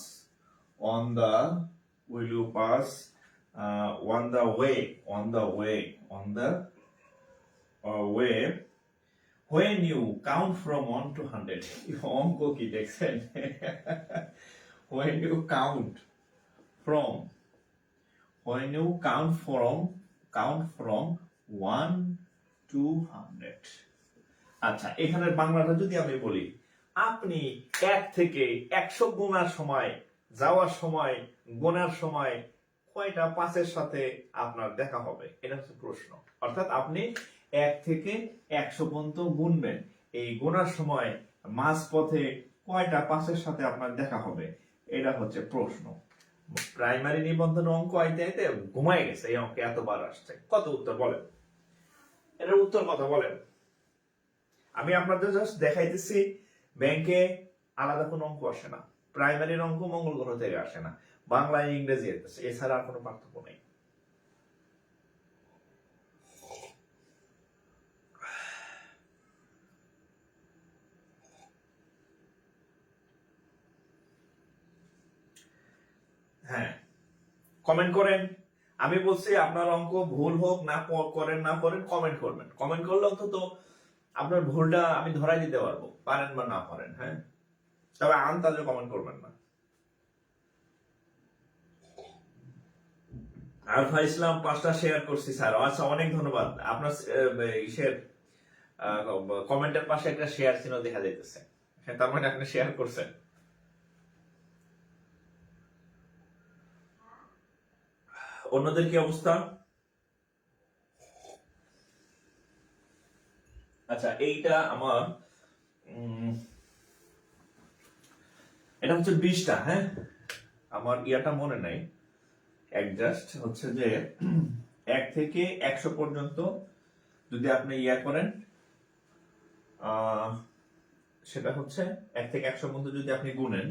on the way when you count from 1 to 100। অঙ্ক কি দেখছেন? when you count from 1 to 100। আচ্ছা এখানের বাংলাটা যদি আমি বলি, আপনি 1 থেকে 100 গোনার সময়, যাওয়ার সময়, গোনার সময় কয়টা 5-এর সাথে আপনার দেখা হবে, এটা হচ্ছে প্রশ্ন। অর্থাৎ আপনি 1 থেকে 100 পর্যন্ত গুনবেন, এই গোনার সময় মাঝপথে কয়টা 5-এর সাথে আপনার দেখা হবে, এটা হচ্ছে প্রশ্ন। প্রাইমারি নিবন্ধন অঙ্ক আইতে আইতে ঘুমাই গেছে, এই অঙ্কে এতবার আসছে। কত উত্তর বলেন, এটার উত্তর কথা বলেন। আমি আপনাদের জাস্ট দেখাইতেছি ব্যাংকে আলাদা কোনো অঙ্ক আসে না, প্রাইমারির অঙ্ক মঙ্গল গ্রহ থেকে আসে না, বাংলা ইংরেজি এছাড়া আর কোনো পার্থক্য নেই। হ্যাঁ, কমেন্ট করেন। আমি বলছি আপনার অঙ্ক ভুল হোক না করেন না করেন, কমেন্ট করবেন। কমেন্ট করলে অন্তত আপনার ভুলটা আমি ধরাই দিতে পারবো, পারেন বা না পারেন। হ্যাঁ, তবে আন্দাজে কমেন্ট করবেন না। আলফা ইসলাম 5টা শেয়ার করছি স্যার। আচ্ছা, অনেক ধন্যবাদ। আপনার ইসের কমেন্টের পাশে একটা শেয়ার চিহ্ন দেখা যাইতেছে, হ্যাঁ, তার মানে আপনি শেয়ার করছেন। অন্যদের কি অবস্থা? আচ্ছা, এইটা আমার এটা হচ্ছে 20টা। হ্যাঁ, আমার ইয়াটা মনে নাই, অ্যাডজাস্ট হচ্ছে যে 1 থেকে 100 পর্যন্ত যদি আপনি ইয়া করেন, সেটা হচ্ছে 1 থেকে 100 পর্যন্ত যদি আপনি গুনেন,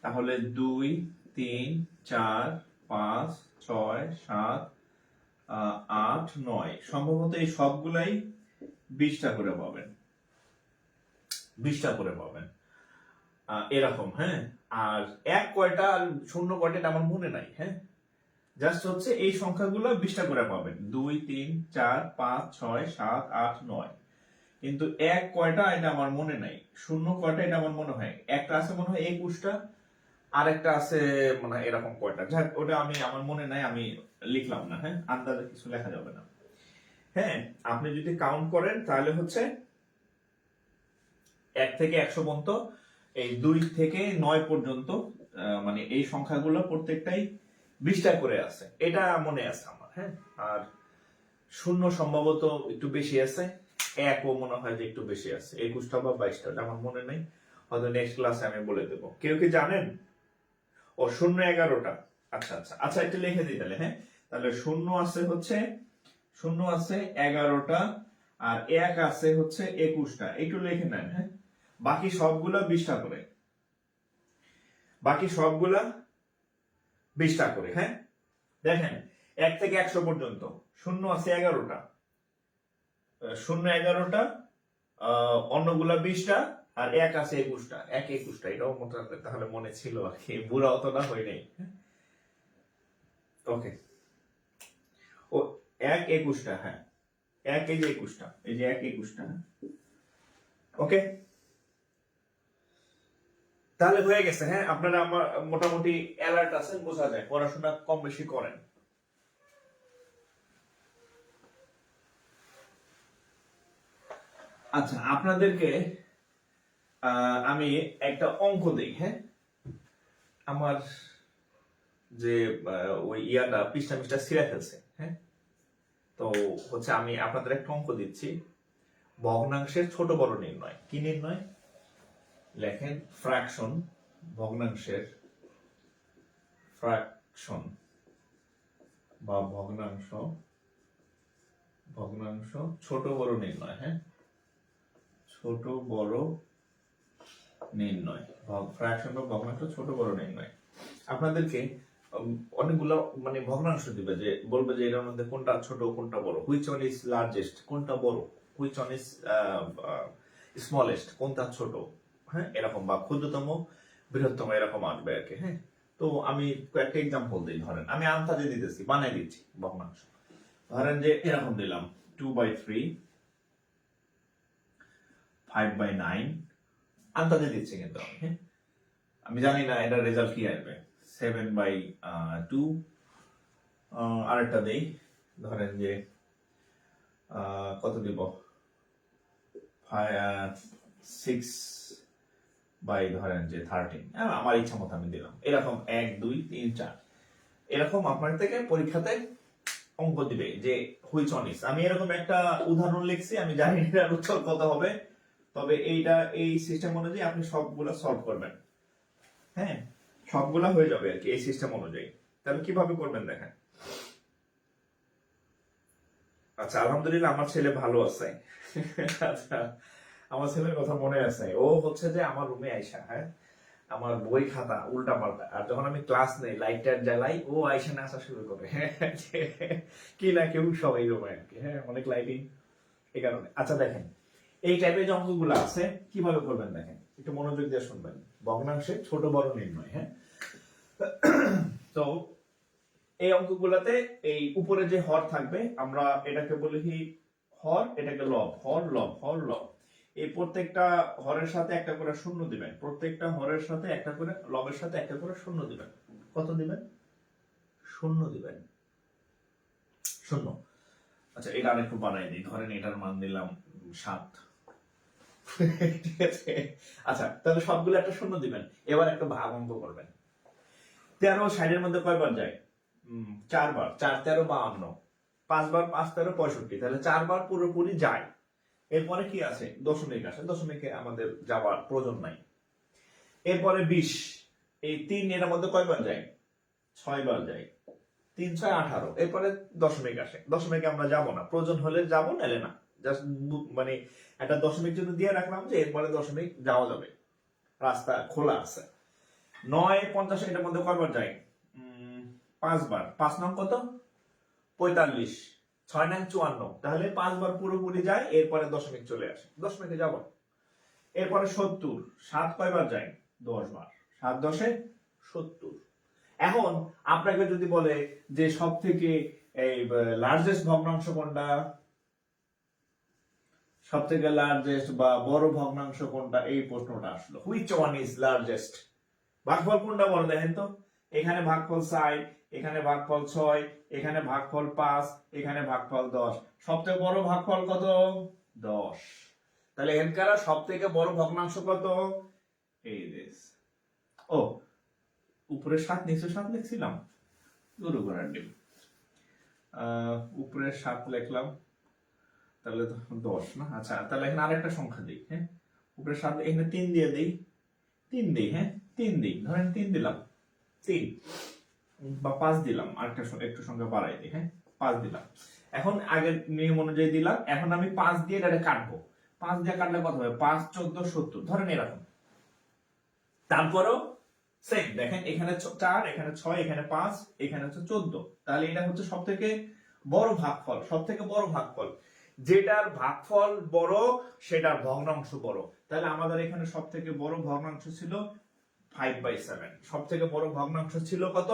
তাহলে 2, 3, 4, 5, 6, 7, 8, 9 সম্ভবত এই সবগুলাই 20টা করে পাবেন, 20টা করে পাবেন এরকম। হ্যাঁ, আর 1 কয়টা আর 0 কয়টা আমার মনে নাই। হ্যাঁ, জাস্ট হচ্ছে এই সংখ্যাগুলো 20টা করে পাবেন, 2, 3, 4, 5, 6, 7, 8, 9। কিন্তু 1 কয়টা এটা আমার মনে নাই, 0 কয়টা এটা আমার মনে হয়, একটা আছে মনে হয় 21টা, আর একটা আছে মানে এরকম কয়টা, যাক ওটা আমি আমার মনে নাই, আমি লিখলাম না। হ্যাঁ, আন্দাজে কিছু লেখা যাবে না। হ্যাঁ, আপনি যদি কাউন্ট করেন তাহলে হচ্ছে 1 থেকে 100 পর্যন্ত, এই 2 থেকে 9 পর্যন্ত, মানে এই সংখ্যাগুলো প্রত্যেকটাই 20টা করে আছে, এটা মনে আছে আমার। হ্যাঁ, আর 0 সম্ভবত একটু বেশি আছে, 1ও মনে হয় যে একটু বেশি আছে, 21টা বা 22টা, আমার মনে নেই, হয়তো নেক্সট ক্লাসে আমি বলে দেবো। কেউ কি জানেন? ও 0, 11টা। আচ্ছা আচ্ছা আচ্ছা, একটু লিখে দিই তাহলে। হ্যাঁ, তাহলে 0 আছে হচ্ছে 11টা, আর 1 আছে হচ্ছে 21টা, একটু লিখে নেন। হ্যাঁ, বাকি সবগুলা 20টা করে, বাকি সবগুলা 20টা করে। হ্যাঁ, দেখেন 1 থেকে 100 পর্যন্ত 0 আছে 11টা, 0, 11টা, অন্যগুলা 20টা, আর 1 আছে 21টা, 1, 21টা, এটাও মোটামুটি তাহলে মনে ছিল আর কি, বুড়া অত না হয় নাই। ওকে, ও 1, 21টা। হ্যাঁ, 1 এই যে 21টা, এই যে 1, 21টা। ওকে, তাহলে হয়ে গেছে। হ্যাঁ, আপনারা আমার মোটামুটি অ্যালার্ট আছেন, বোঝা যায় পড়াশোনা কম বেশি করেন। আচ্ছা, আপনাদেরকে আমি একটা অঙ্ক দেই। হ্যাঁ, আমার যে ওই ইয়াটা পৃষ্ঠা পৃষ্ঠা ছিঁড়ে ফেলছে। হ্যাঁ, তো হচ্ছে আমি আপনাদের একটা অঙ্ক দিচ্ছি, ভগ্নাংশের ছোট বড় নির্ণয়। কি নির্ণয়? লেখেন ফ্র্যাকশন, ভগ্নাংশের ফ্র্যাকশন বা ভগ্নাংশ, ভগ্নাংশ ছোট বড় নির্ণয়। হ্যাঁ, ছোট বড় নির্ণয়, ফ্র্যাকশন বা ভগ্নাংশ ছোট বড় নির্ণয়। আপনাদেরকে অনেকগুলো মানে ভগ্নাংশ দিবে, যে বলবে যে এটার মধ্যে কোনটা ছোট কোনটা বড়, হুইচ ওয়ান ইজ লার্জেস্ট, কোনটা বড়, হুইচ ওয়ান ইজ স্মলেস্ট, কোনটা ছোট। হ্যাঁ, এরকম, বা ক্ষুদ্রতম বৃহত্তম, এরকম আসবে আর কি। হ্যাঁ, তো আমি কয়েকটা এক্সাম্পল দিই। ধরেন আমি আন্দাজে দিতেছি, বানাই দিচ্ছি ভগ্নাংশ। ধরেন যে এরকম দিলাম 2/3, 5/9, আন্দাজে দিচ্ছি কিন্তু আমি। হ্যাঁ, আমি জানি না এটার রেজাল্ট কি আসবে। 7/2, আরেকটা দেই, ধরেন যে কত দিব, 6/13, আমার ইচ্ছা মতো আমি দিলাম। এরকম 1, 2, 3, 4, এরকম আপনার থেকে পরীক্ষাতে অঙ্ক দিবে যে হুইচ ওয়ান ইজ। আমি এরকম একটা উদাহরণ লিখছি, আমি জানি এটার উত্তর কত হবে, তবে এই সিস্টেম অনুযায়ী আপনি সবগুলা সলভ করবেন। হ্যাঁ, সবগুলা হয়ে যাবে আর কি এই সিস্টেম অনুযায়ী। তাহলে কিভাবে করবেন দেখেন। আচ্ছা, আলহামদুলিল্লাহ আমার ছেলে ভালো আছে। আচ্ছা, আমার ছেলের কথা মনে আছে। ও হচ্ছে যে আমার রুমে আইসা, হ্যাঁ, আমার বই খাতা উল্টা পাল্টা, আর যখন আমি ক্লাস নেই লাইট জ্বালাই, ও আইসা নাচা শুরু করে। কি না কেউ সবাই রুমে আর কি। হ্যাঁ, অনেক লাইটিং, এই কারণে। আচ্ছা দেখেন, এই টাইপের যে অঙ্কগুলো আছে কিভাবে করবেন দেখেন, একটু মনোযোগ দিয়ে শুনবেন। ভগ্নাংশে ছোট বড় নির্ণয়। হ্যাঁ, তো এই অঙ্কগুলোতে এই উপরে যে হর থাকবে, আমরা এটাকে বলি কি হর, এটাকে লব, হর লব, হর লব। এই প্রত্যেকটা হরের সাথে একটা করে শূন্য দিবেন, প্রত্যেকটা হরের সাথে একটা করে, লবের সাথে একটা করে শূন্য দিবেন। কত দিবেন? শূন্য দিবেন, শূন্য। আচ্ছা, এটা আরেকটু বানাই দিই। ধরেন এটার মান দিলাম 7। ঠিক আছে। আচ্ছা, তাহলে সবগুলো একটা শূন্য দিবেন। এবার একটা ভাগ অঙ্ক করবেন। 13 60 মধ্যে কয়বার যায়? 4 বার। 4 13 52। 5 বার 5 13 65। তাহলে 4 বার পুরোপুরি যায়। এরপরে কি আছে? দশমিক আছে। দশমিকে আমাদের যাওয়ার প্রয়োজন নাই। এরপরে 20। এই 3 এর মধ্যে কয়বার যায়? 6 বার যায়। 3 6 18। এরপরে দশমিক আসে। দশমিকে আমরা যাব না, প্রয়োজন হলে যাব, নাহলে না। জাস্ট মানে একটা দশমিক জন্য দিয়ে রাখলাম যে এরপরে দশমিক যাওয়া যাবে, রাস্তা খোলা আছে। 9 50 এটার মধ্যে কয়বার যায়? 5 বার। 5 নং কত? 45। 6 নং 54। তাহলে 5 বার পুরোপুরি যায়, এরপরে দশমিক চলে আসে, দশমিকে যাব। এরপরে 70। 7 কয়বার যায়? 10 বার। 7 10 70। এখন আপনাকে যদি বলে যে সব থেকে এই লার্জেস্ট ভগ্নাংশ কোনটা, সব থেকে লার্জেস্ট বা বড় ভগ্নাংশ কোনটা, এই প্রশ্নটা আসলো, হুইচ ওয়ান ইজ লার্জেস্ট? ভাগফল কোনটা বড় দেখেন তো। এখানে ভাগফল 6, এখানে ভাগফল 6, এখানে ভাগফল 5, এখানে ভাগফল 10। সবথেকে বড় ভাগফল কত? 10। তাহলে এখানকার সবথেকে বড় ভগ্নাংশ কত? এই দিস। ও, উপরে 7 নিচে 7 লিখছিলাম, গুরু করার ডিম। উপরে 7 লিখলাম, তাহলে তো 10 না। আচ্ছা, তাহলে এখানে আরেকটা সংখ্যা দিই। হ্যাঁ, উপরে 7, এখানে 3 দিয়ে দিই, 3 দিই। হ্যাঁ, 3 দিই, ধরেন 3 দিলাম, 3 বা 5 দিলাম, আরেকটা একটু সংখ্যা বাড়াই দিই। হ্যাঁ, 5 দিলাম। এখন আগের নিয়ম অনুযায়ী দিলাম। এখন আমি 5 দিয়ে এটা কাটবো। 5 দিয়ে কাটলে কত হবে? 5 14 70। ধরেন এরকম। তারপরও সেম দেখেন, এখানে 4, এখানে 6, এখানে 5, এখানে হচ্ছে 14। তাহলে এটা হচ্ছে সবথেকে বড় ভাগফল, সবথেকে বড় ভাগফল। যেটার ভাগফল বড় সেটার ভগ্নাংশ বড়। তাহলে আমাদের এখানে সবথেকে বড় ভগ্নাংশ ছিল 5/7। সবথেকে বড় ভগ্নাংশ ছিল কত?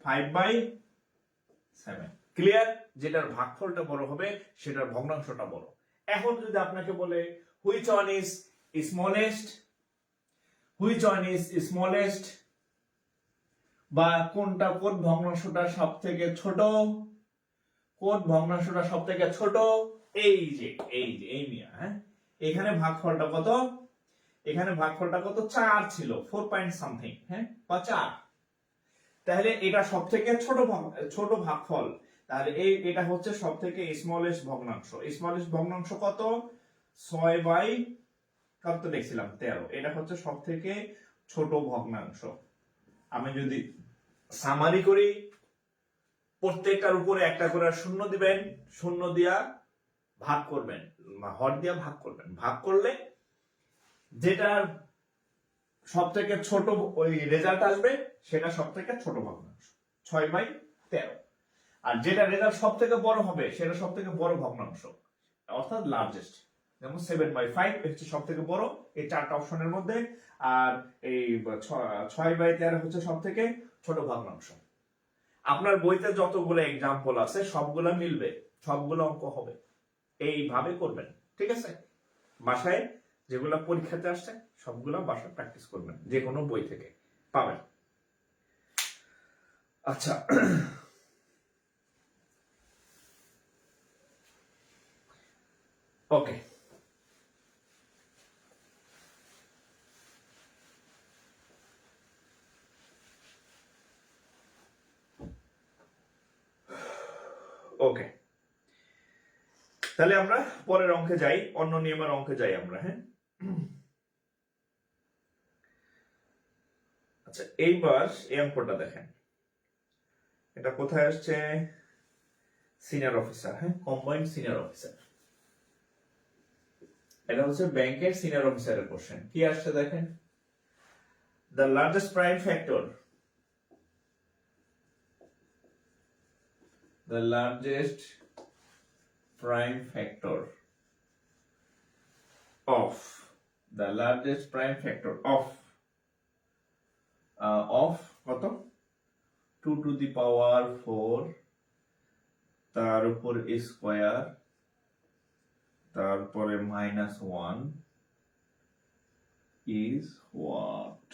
5/7। ক্লিয়ার? যেটার ভাগফলটা বড় হবে সেটার ভগ্নাংশটা বড়। এখন যদি আপনাকে বলে which one is smallest, which one is smallest, বা কোনটা, কোন ভগ্নাংশটা সব থেকে ছোট, কোন ভগ্নাংশটা সব থেকে ছোট, এই যে এই মিয়া। হ্যাঁ, এখানে ভাগফলটা কত? এখানে ভাগফলটা কত? 4 ছিল, 4 পয়েন্ট সামথিং। হ্যাঁ, বা 4। তাহলে এটা সব থেকে ছোট ভাগফল। তাহলে এটা হচ্ছে সব থেকে স্মলেস্ট ভগ্নাংশ। স্মলেস্ট ভগ্নাংশ কত? 6 কত দেখছিলাম? 13। এটা হচ্ছে সব থেকে ছোট ভগ্নাংশ। আমি যদি সামারি করি, প্রত্যেকটার উপরে একটা করে শূন্য দিবেন, শূন্য দিয়া ভাগ করবেন, হর দিয়া ভাগ করবেন। ভাগ করলে যেটার সব থেকে ছোট ওই রেজাল্ট আসবে সেটা সব থেকে ছোট ভগ্নাংশ, 6/13। আর যেটা রেজাল্ট সব থেকে বড় হবে সেটা সব থেকে বড় ভগ্নাংশ, অর্থাৎ লার্জেস্ট। যেমন 7/5 হচ্ছে সব থেকে বড় এই 4টা অপশনের মধ্যে। আর এই 6/13 হচ্ছে সব থেকে ছোট ভগ্নাংশ। আপনার বইতে যতগুলো এক্সাম্পল আছে সবগুলো মিলবে, সবগুলো অঙ্ক হবে। এইভাবে করবেন, ঠিক আছে? বাসায় যেগুলো পরীক্ষাতে আসছে সবগুলো বাসায় প্র্যাকটিস করবেন, যে কোনো বই থেকে পাবেন। আচ্ছা, ওকে। ওকে, তাহলে আমরা পরের অঙ্কে যাই, অন্য নিয়মের অঙ্কে যাই আমরা। হ্যাঁ, আচ্ছা, এইবার এই অঙ্কটা দেখেন, এটা কোথায় আসছে? সিনিয়র অফিসার, হ্যাঁ, কম্বাইন্ড সিনিয়র অফিসার। এটা হচ্ছে ব্যাংকের সিনিয়র অফিসারের কোশ্চেন। কি আসছে দেখেন, the largest prime factor, the largest prime factor of the largest prime factor of কত 2 to the power 4 তার উপর স্কয়ার তারপরে -1 is what?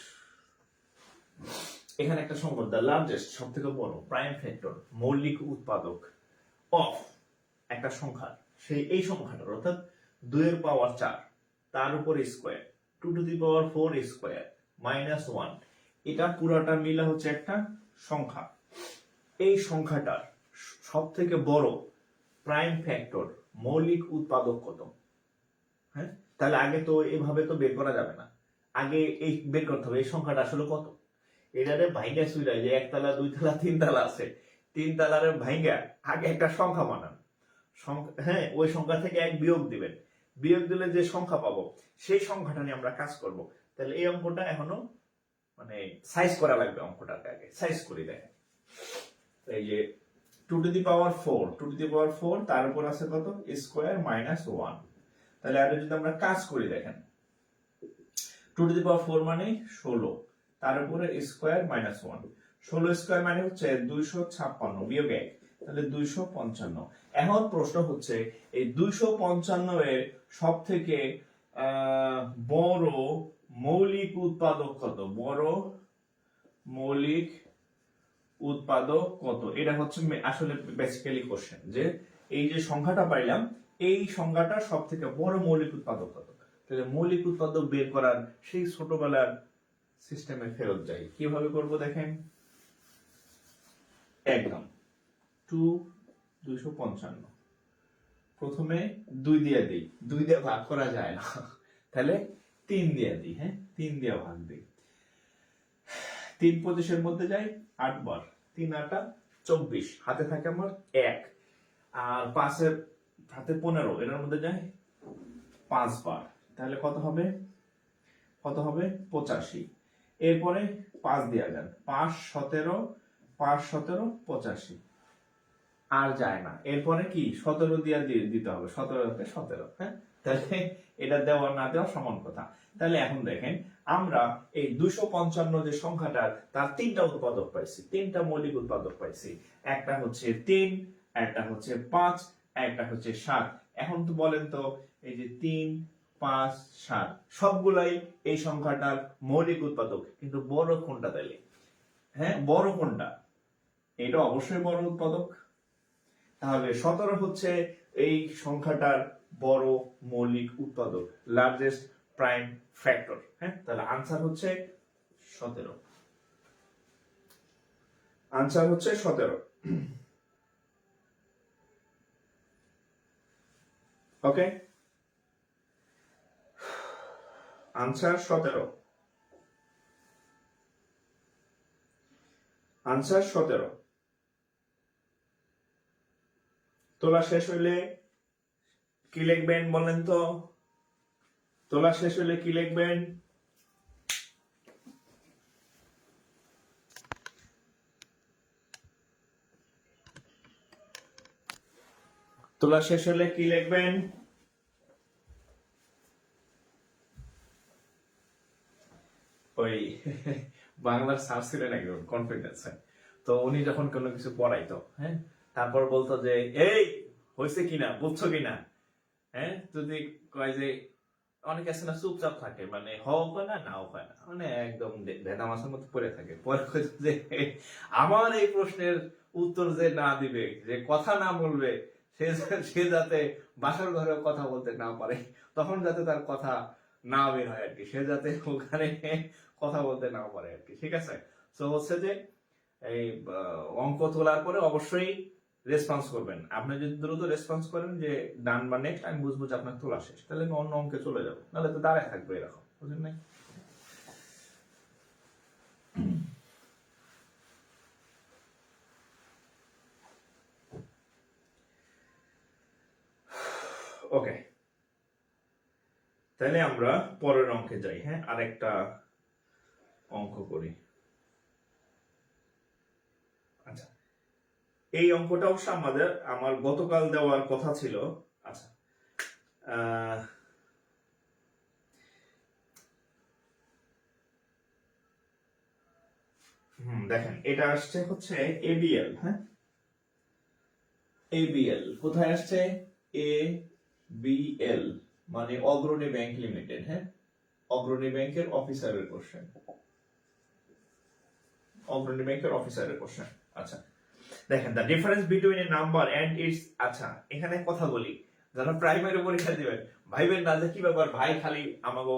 এখানে একটা সংখ্যা, দ্য লার্জেস্ট, সব থেকে বড়, প্রাইম ফ্যাক্টর, মৌলিক উৎপাদক, অফ একটা সংখ্যা, সেই এই সংখ্যাটার অর্থাৎ 2 এর পাওয়ার 4 তার উপর square 2 to the power 4 square -1, এটা পুরোটা মিলে হচ্ছে একটা সংখ্যা। এই সংখ্যাটার সব থেকে বড় প্রাইম ফ্যাক্টর, মৌলিক উৎপাদক কত? হ্যাঁ, তাহলে আগে তো এভাবে তো বের করা যাবে না, আগে এই বের করতে হবে এই সংখ্যাটা আসলে কত। এটারে ভাইঙ্গা সুইরা, যে একতলা, দুইতলা, তিনতলা আছে, তিনতলারে ভাইঙ্গা আগে একটা সংখ্যা বানান। হ্যাঁ, ওই সংখ্যা থেকে এক বিয়োগ দিবেন, বিয়োগ দিলে যে সংখ্যা পাবো সেই সংখ্যাটা নিয়ে আমরা কাজ করব। তাহলে এই অঙ্কটা এখনো মানে সাইজ করা লাগবে, অঙ্কটাকে আগে সাইজ করে দেয়। এই যে 2 to the power 4, 2 to the পাওয়ার 4 তার উপর আছে কত? স্কয়ার -1। তাহলে আর যদি আমরা কাজ করি দেখেন, 2 টু দি পাওয়ার 4 মানে 16, তার উপরে স্কয়ার -1, 16 স্কয়ার মানে হচ্ছে 256 বিয়োগ 1, তাহলে 255। এখন প্রশ্ন হচ্ছে এই 255 এর সব থেকে বড় মৌলিক উৎপাদক কত? বড় মৌলিক উৎপাদক কত? এটা হচ্ছে আসলে বেসিক্যালি কোশ্চেন, যে এই যে সংখ্যাটা পাইলাম, এই সংখ্যাটা সব থেকে বড় মৌলিক উৎপাদক কত? তাহলে মৌলিক উৎপাদক বের করার সেই ছোটবেলার সিস্টেমে ফেরত যাই। কিভাবে করব দেখেন, একদম 255 প্রথমে 2 দিয়ে দিই, 2 দিয়ে ভাগ করা যায় না, তাহলে 3 দিয়ে দিই। হ্যাঁ, 3 দিয়ে ভাগ দিই, 3 25 মধ্যে যাই 8 বার, 3 8 24, হাতে থাকে আমার 1, আর 5 এর হাতে 15, এর মধ্যে যায় 5 বার, তাহলে কত হবে? 85। এরপরে 5 দিয়ে যান, 5 17, 5 17 85, আর যায় না। এরপরে কি 17 দিয়ে দিতে হবে, 17 তে 17। হ্যাঁ, তাহলে এটা দেওয়া না দেওয়া সমান কথা। তাহলে এখন দেখেন, আমরা এই 255 যে সংখ্যাটার, তার 3টা উৎপাদক পাইছি, 3টা মৌলিক উৎপাদক পাইছি। একটা হচ্ছে 3, একটা হচ্ছে 5, একটা হচ্ছে 7। এখন তো বলেন তো, এই যে 3 5 7 সবগুলাই এই সংখ্যাটার মৌলিক উৎপাদক, কিন্তু বড় কোনটা তাহলে? হ্যাঁ, বড় কোনটা? এটা অবশ্যই বড় উৎপাদক। তাহলে 17 হচ্ছে এই সংখ্যাটার বড় মৌলিক উৎপাদক, লার্জেস্ট প্রাইম ফ্যাক্টর। হ্যাঁ, তাহলে আনসার হচ্ছে 17। আনসার হচ্ছে 17। ওকে, আনসার 17। আনসার 17। তোলা শেষ হইলে কি লিখবেন বলেন তো? তোলা শেষ হইলে কি লিখবেন? তোলা শেষ হলে কি লিখবেন? ওই বাংলার স্যার ছিলেন একজন, কনফিডেন্স, তো উনি যখন কোনো কিছু পড়াইতো, হ্যাঁ, তারপর বলতো যে এই হয়েছে কিনা, বুঝছো কিনা। হ্যাঁ, যদি কয় যে অনেক আছে না চুপচাপ থাকে, মানে হও হয় না, নাও হয় না, মানে একদম ভেদা মাছের মতো পড়ে থাকে। পরে যে আমার এই প্রশ্নের উত্তর যে না দিবে, যে কথা না বলবে, সে যাতে বাসার ঘরে কথা বলতে না পারে, তখন যাতে তার কথা না বের হয় আর কি, সে যাতে ওখানে কথা বলতে না পারে আর কি। ঠিক আছে, তো হচ্ছে যে এই অঙ্ক তোলার পরে অবশ্যই রেসপন্স করবেন। আপনি যদি দ্রুত রেসপন্স করেন যে ডান বা নেক্সট, আমি বুঝবো যে আপনার তোলা শেষ, তাহলে আমি অন্য অঙ্কে চলে যাবো, নাহলে তো দাঁড়ায় থাকবে এরকম, বুঝলেন নাই? ওকে, তাহলে আমরা পরের অঙ্কে যাই। হ্যাঁ, আরেকটা অঙ্ক করি। আচ্ছা, এই অঙ্কটা অবশ্য আমার গতকাল দেওয়ার কথা ছিল। আচ্ছা, দেখেন, এটা আসছে হচ্ছে এবিএল। হ্যাঁ, এবিএল কোথায় আসছে? এবিএল মানে অগ্রণী ব্যাংক লিমিটেড। হ্যাঁ, অগ্রণী ব্যাংকের অফিসারের কোশ্চেন, অগ্রণী ব্যাংকের অফিসারের কোশ্চেন। আচ্ছা, দেখেন, the difference between a number and its. আচ্ছা, এখানে কথা বলি, যারা প্রাইমারি পরীক্ষা দিবেন ভাইবেন না যে কি ব্যাপার ভাই, খালি আমাগো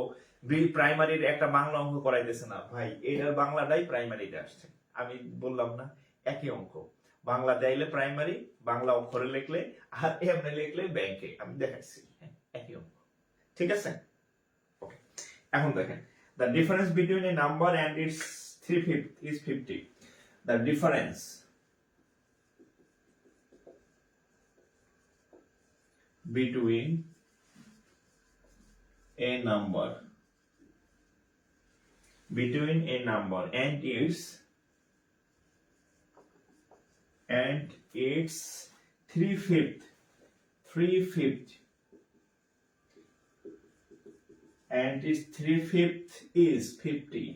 প্রাইমারির একটা বাংলা অঙ্ক করাইতেছে না ভাই, এটার বাংলাটাই প্রাইমারিতে আসছে। আমি বললাম না, একই অঙ্ক, বাংলা চাইলে প্রাইমারি, বাংলা অক্ষরে লিখলে, আর এমনি লিখলে ব্যাংকে, আমি দেখাচ্ছি। হ্যাঁ, একই অঙ্ক, ঠিক আছে? ওকে, এখন দেখেন, the difference between a number and its 3/5 is 50. The difference between a number and its 3/5 and its 3/5 is 50.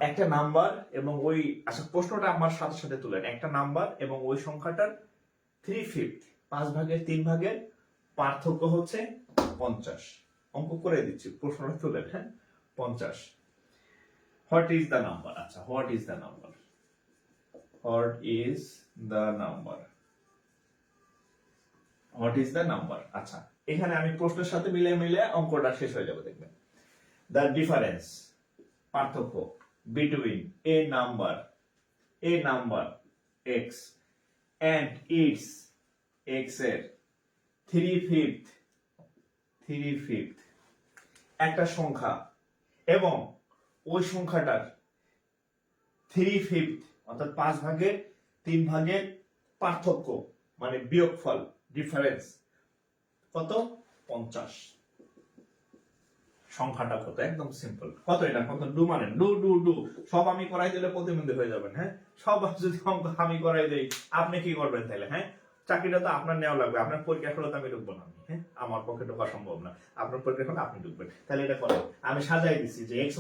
একটা নাম্বার এবং ওই, আচ্ছা প্রশ্নটা আমার সাথে সাথে তুলেন, একটা নাম্বার এবং ওই সংখ্যাটার 3/5 5/3 পার্থক্য হচ্ছে 50। অঙ্ক করে দিচ্ছি, প্রশ্নটা তুলেন। হ্যাঁ, 50। What is the number? আচ্ছা, what is the number? What is the number? What is the number? আচ্ছা, এখানে আমি প্রশ্নের সাথে মিলে অঙ্কটা শেষ হয়ে যাবে, দেখবেন। দ্য ডিফারেন্স পার্থক্য between a number x and its x এর 3/5 একটা সংখ্যা এবং ওই সংখ্যাটার 3/5 অর্থাৎ 5/3 পার্থক্য মানে বিয়োগফল, ডিফারেন্স কত? 50। সংখ্যাটা কত? একদম সিম্পল। কত এটা? কত? ডু মানে ডু সব আমি করাই দিলে প্রতিবন্ধী হয়ে যাবেন। হ্যাঁ, সব যদি অঙ্ক আমি করাই দেই, আপনি কি করবেন তাহলে? হ্যাঁ, চাকরিটা তো আপনার নেওয়া লাগবে, আপনার পরীক্ষা হলে তো আমি ঢুকবো না। হ্যাঁ, আমার পক্ষে ঢোকা সম্ভব না, আপনার পরীক্ষা হলে আপনি ঢুকবেন। তাহলে এটা করেন, আমি সাজাই দিচ্ছি যে x -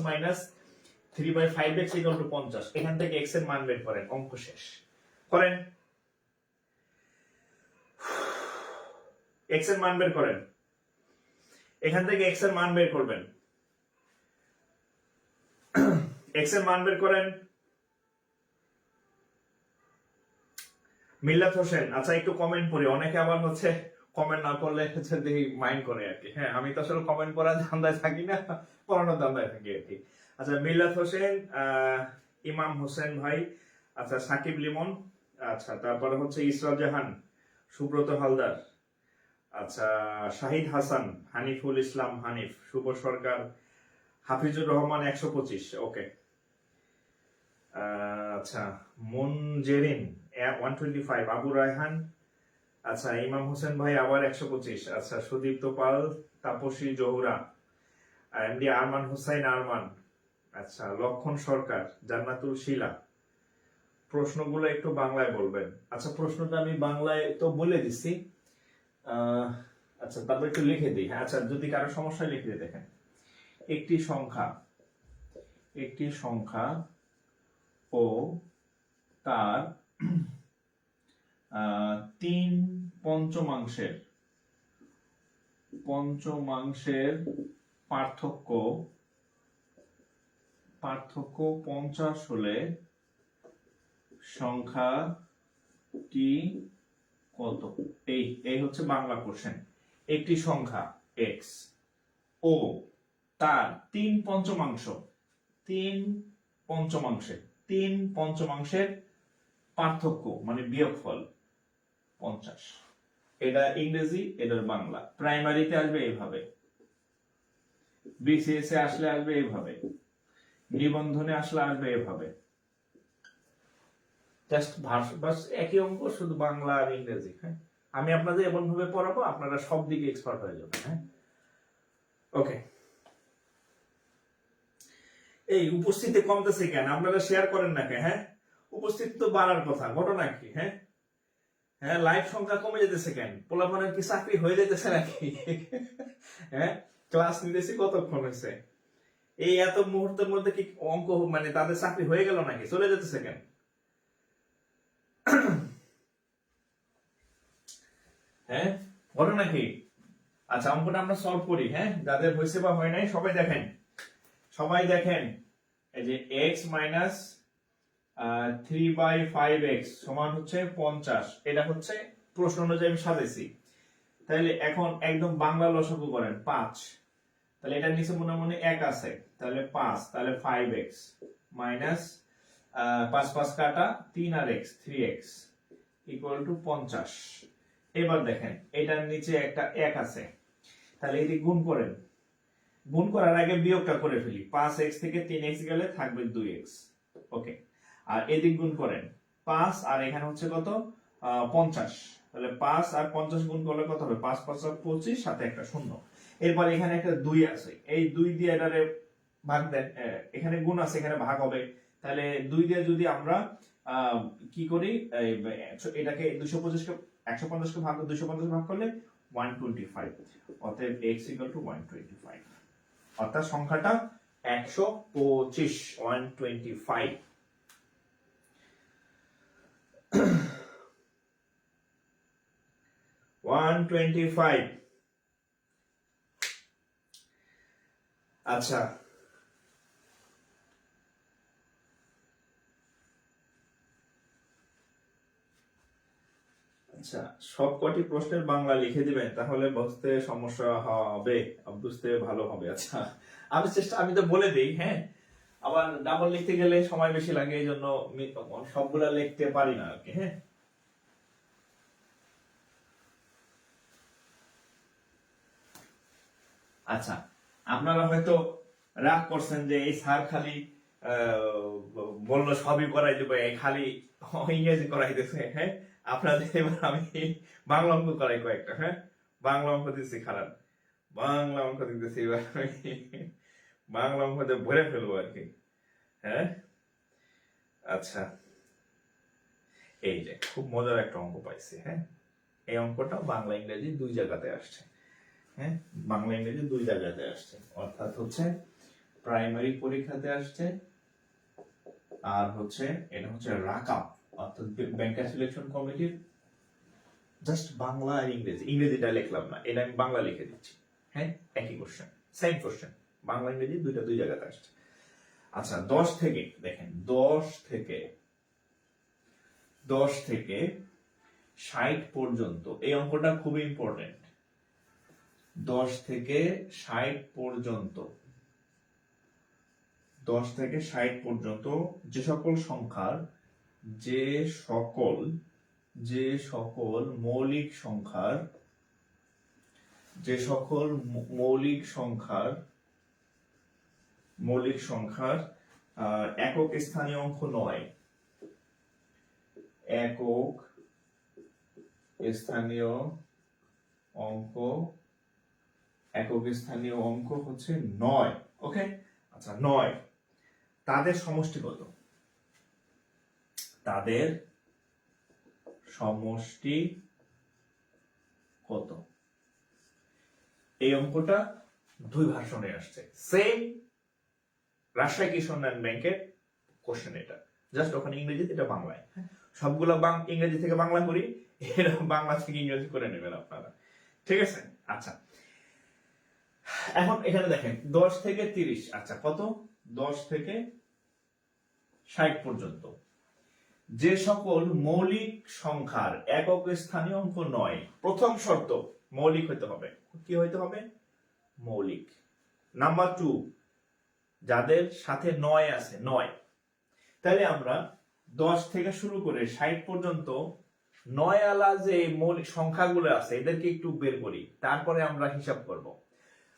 3/5x = 50, এখান থেকে x এর মান বের করেন, অঙ্ক শেষ। করেন, x এর মান বের করেন, এখান থেকে x এর মান বের করবেন, x এর মান বের করেন। মিল্লাত হোসেন, আচ্ছা একটু কমেন্ট পড়ি, অনেকে আবার হচ্ছে কমেন্ট না করলে হচ্ছে দেখি মাইন্ড করে আর কি। হ্যাঁ, আমি তো আসলে কমেন্ট পড়ার ধান্দায় থাকি না, পড়ানোর ধান্দায় থাকি আর কি। আচ্ছা, মিল্লাত হোসেন, ইমাম হোসেন ভাই, আচ্ছা সাকিব লিমন, আচ্ছা তারপরে হচ্ছে ইসরাত জাহান, সুব্রত হালদার, আচ্ছা শাহিদ হাসান, হানিফুল ইসলাম হানিফ, শুভ সরকার, হাফিজুর রহমান 125। ওকে, আচ্ছা মুনজেরিন 125, আবু রায়হান, আচ্ছা ইমাম হোসেন ভাই আবার 125, আচ্ছা সুদীপ্ত পাল, তাপসী জহুরা, এমডি আরমান হুসাইন আরমান, আচ্ছা লক্ষণ সরকার, জান্নাতুল শিলা। প্রশ্নগুলো একটু বাংলায় বলবেন। আচ্ছা, প্রশ্নটা আমি বাংলায় তো বলে দিচ্ছি, আচ্ছা তারপর একটু লিখে দিই। হ্যাঁ, আচ্ছা যদি কারো সমস্যা লিখে দিই। দেখেন, একটি সংখ্যা ও তার 3/5 পার্থক্য 50 হলে সংখ্যাটি কত? এই হচ্ছে বাংলা কোশ্চেন। একটি সংখ্যা x ও তার 3/5 পার্থক্য পার্থক্য মানে বিয়োগফল 50। এটা ইংরেজি, এটার বাংলা। প্রাইমারিতে আসবে এইভাবে, বিসিএস এ আসলে আসবে এইভাবে, নিবন্ধনে আসলে আসবে এইভাবে। জাস্ট বাস একই অঙ্ক, শুধু বাংলা আর ইংরেজি। হ্যাঁ, আমি আপনাদের এমন ভাবে পড়াবো আপনারা সব দিকে এক্সপার্ট হয়ে যাবেন। হ্যাঁ, ওকে। এই উপস্থিতি কমতেছে কেন? আপনারা শেয়ার করেন না কেন? হ্যাঁ, উপস্থিতি তো বাড়ার কথা, ঘটনা কি? হ্যাঁ হ্যাঁ, লাইভ সংখ্যা কমে যেতেছে কেন? পোলাপানের কি চাকরি হয়ে যেতেছে নাকি? হ্যাঁ, ক্লাস নিতেছি কতক্ষণ হয়েছে, এই এত মুহূর্তের মধ্যে কি অঙ্ক মানে তাদের চাকরি হয়ে গেল নাকি? চলে যেতেছে কেন? হ্যাঁ, ঘটনা কি? আচ্ছা, অঙ্কটা আমরা সলভ করি। হ্যাঁ, যাদের হয়েছে বা হয় নাই সবাই দেখেন, সবাই দেখেন। এই যে এক্স মাইনাস 3/5x সমান হচ্ছে 50। এটা হচ্ছে প্রশ্ন অনুযায়ী আমি সাজাইছি। তাহলে এখন একদম বাংলা লসাগু করেন 5। তাহলে এটার নিচে মনে মনে 1 আছে, তাহলে 5, তাহলে 5x মাইনাস 5 5 কাটা 3 আর x 3x ইকুয়াল টু 50। এবার দেখেন এটার নিচে একটা 1 আছে, তাহলে এটি গুণ করেন। গুণ করার আগে বিয়োগটা করে ফেলি। 5x থেকে 3x গেলে থাকবে 2x। ওকে, আর এদিক গুণ করেন 5 আর এখানে হচ্ছে কত 50। তাহলে 5 আর 50 গুণ করলে কত হবে? 5 5 25, সাথে একটা শূন্য। এরপর এখানে একটা 2 আছে, এই 2 দিয়ে এটারে ভাগ দেন। এখানে গুণ আছে, এখানে ভাগ হবে। তাহলে 2 দিয়ে যদি আমরা কি করি, এটাকে 225 কে 150 কে ভাগ 250 ভাগ করলে 125। অতএব x = 125। অর্থাৎ সংখ্যাটা 125, 125। আচ্ছা, আচ্ছা, সব কটি প্রশ্নের বাংলা লিখে দিবেন, তাহলে বুঝতে সমস্যা হবে, বুঝতে ভালো হবে। আচ্ছা, আমি তো বলে দিই। হ্যাঁ, আবার ডাবল লিখতে গেলে সময় বেশি লাগে, এই জন্য সবগুলা লিখতে পারি না আর কি। হ্যাঁ, আচ্ছা, আপনারা হয়তো রাগ করছেন যে এই স্যার খালি বললো সবই করাই দেবো, এই খালি ইংরেজি করাই দিচ্ছে। হ্যাঁ, আপনাদের এবার আমি বাংলা অঙ্ক করাই কয়েকটা। হ্যাঁ, বাংলা অঙ্ক দিচ্ছি, খারাপ বাংলা অঙ্ক দিতেছি এবার আমি বাংলা অঙ্কতে ভরে ফেলবো আর কি। হ্যাঁ, আচ্ছা, এই যে খুব মজার একটা অঙ্ক পাইছি। হ্যাঁ, এই অঙ্কটা বাংলা ইংরেজি দুই জায়গাতে আসছে। হ্যাঁ, বাংলা ইংরেজি দুই জায়গাতে আসছে, অর্থাৎ হচ্ছে প্রাইমারি পরীক্ষাতে আসছে, আর হচ্ছে এটা হচ্ছে রাকাব, অর্থাৎ ব্যাংকার সিলেকশন কমিটির। জাস্ট বাংলা আর ইংরেজিটা লিখলাম না, এটা আমি বাংলা লিখে দিচ্ছি। হ্যাঁ, একই কোশ্চেন, সেম কোশ্চেন, বাংলা ইংরেজি দুইটা দুই জায়গাতে আসছে। আচ্ছা, 10 থেকে দেখেন, 10 থেকে 60 পর্যন্ত এই অঙ্কটা খুবই ইম্পর্টেন্ট। 10 থেকে 60 পর্যন্ত, 10 থেকে 60 পর্যন্ত যে সকল সংখ্যার যে সকল মৌলিক সংখ্যার একক স্থানীয় অঙ্ক নয়, একক স্থানীয় অঙ্ক হচ্ছে 9। ওকে, আচ্ছা, 9 তাদের সমষ্টি কত? তাদের সমষ্টি কত? এই অঙ্কটা দুই ভার্সনে আসছে, সেম রাজশাহী কৃষি উন্নয়ন ব্যাংকের কোশ্চেন। এটা জাস্ট ওখানে ইংরেজিতে, এটা বাংলায়। সবগুলো ইংরেজি থেকে বাংলা করি, এটা বাংলা থেকে ইংরেজি করে নেবেন আপনারা, ঠিক আছে? আচ্ছা, এখন এখানে দেখেন 10 থেকে 30। আচ্ছা, কত? 10 থেকে 60 পর্যন্ত যে সকল মৌলিক সংখ্যার একক স্থানীয় অঙ্ক নয়। প্রথম শর্ত, মৌলিক হইতে হবে। কি হইতে হবে? মৌলিক। নাম্বার 2, যাদের সাথে 9 আছে, 9। তাহলে আমরা 10 থেকে শুরু করে 60 পর্যন্ত 9 আলা যে মৌলিক সংখ্যাগুলো আছে এদেরকে একটু বের করি, তারপরে আমরা হিসাব করব।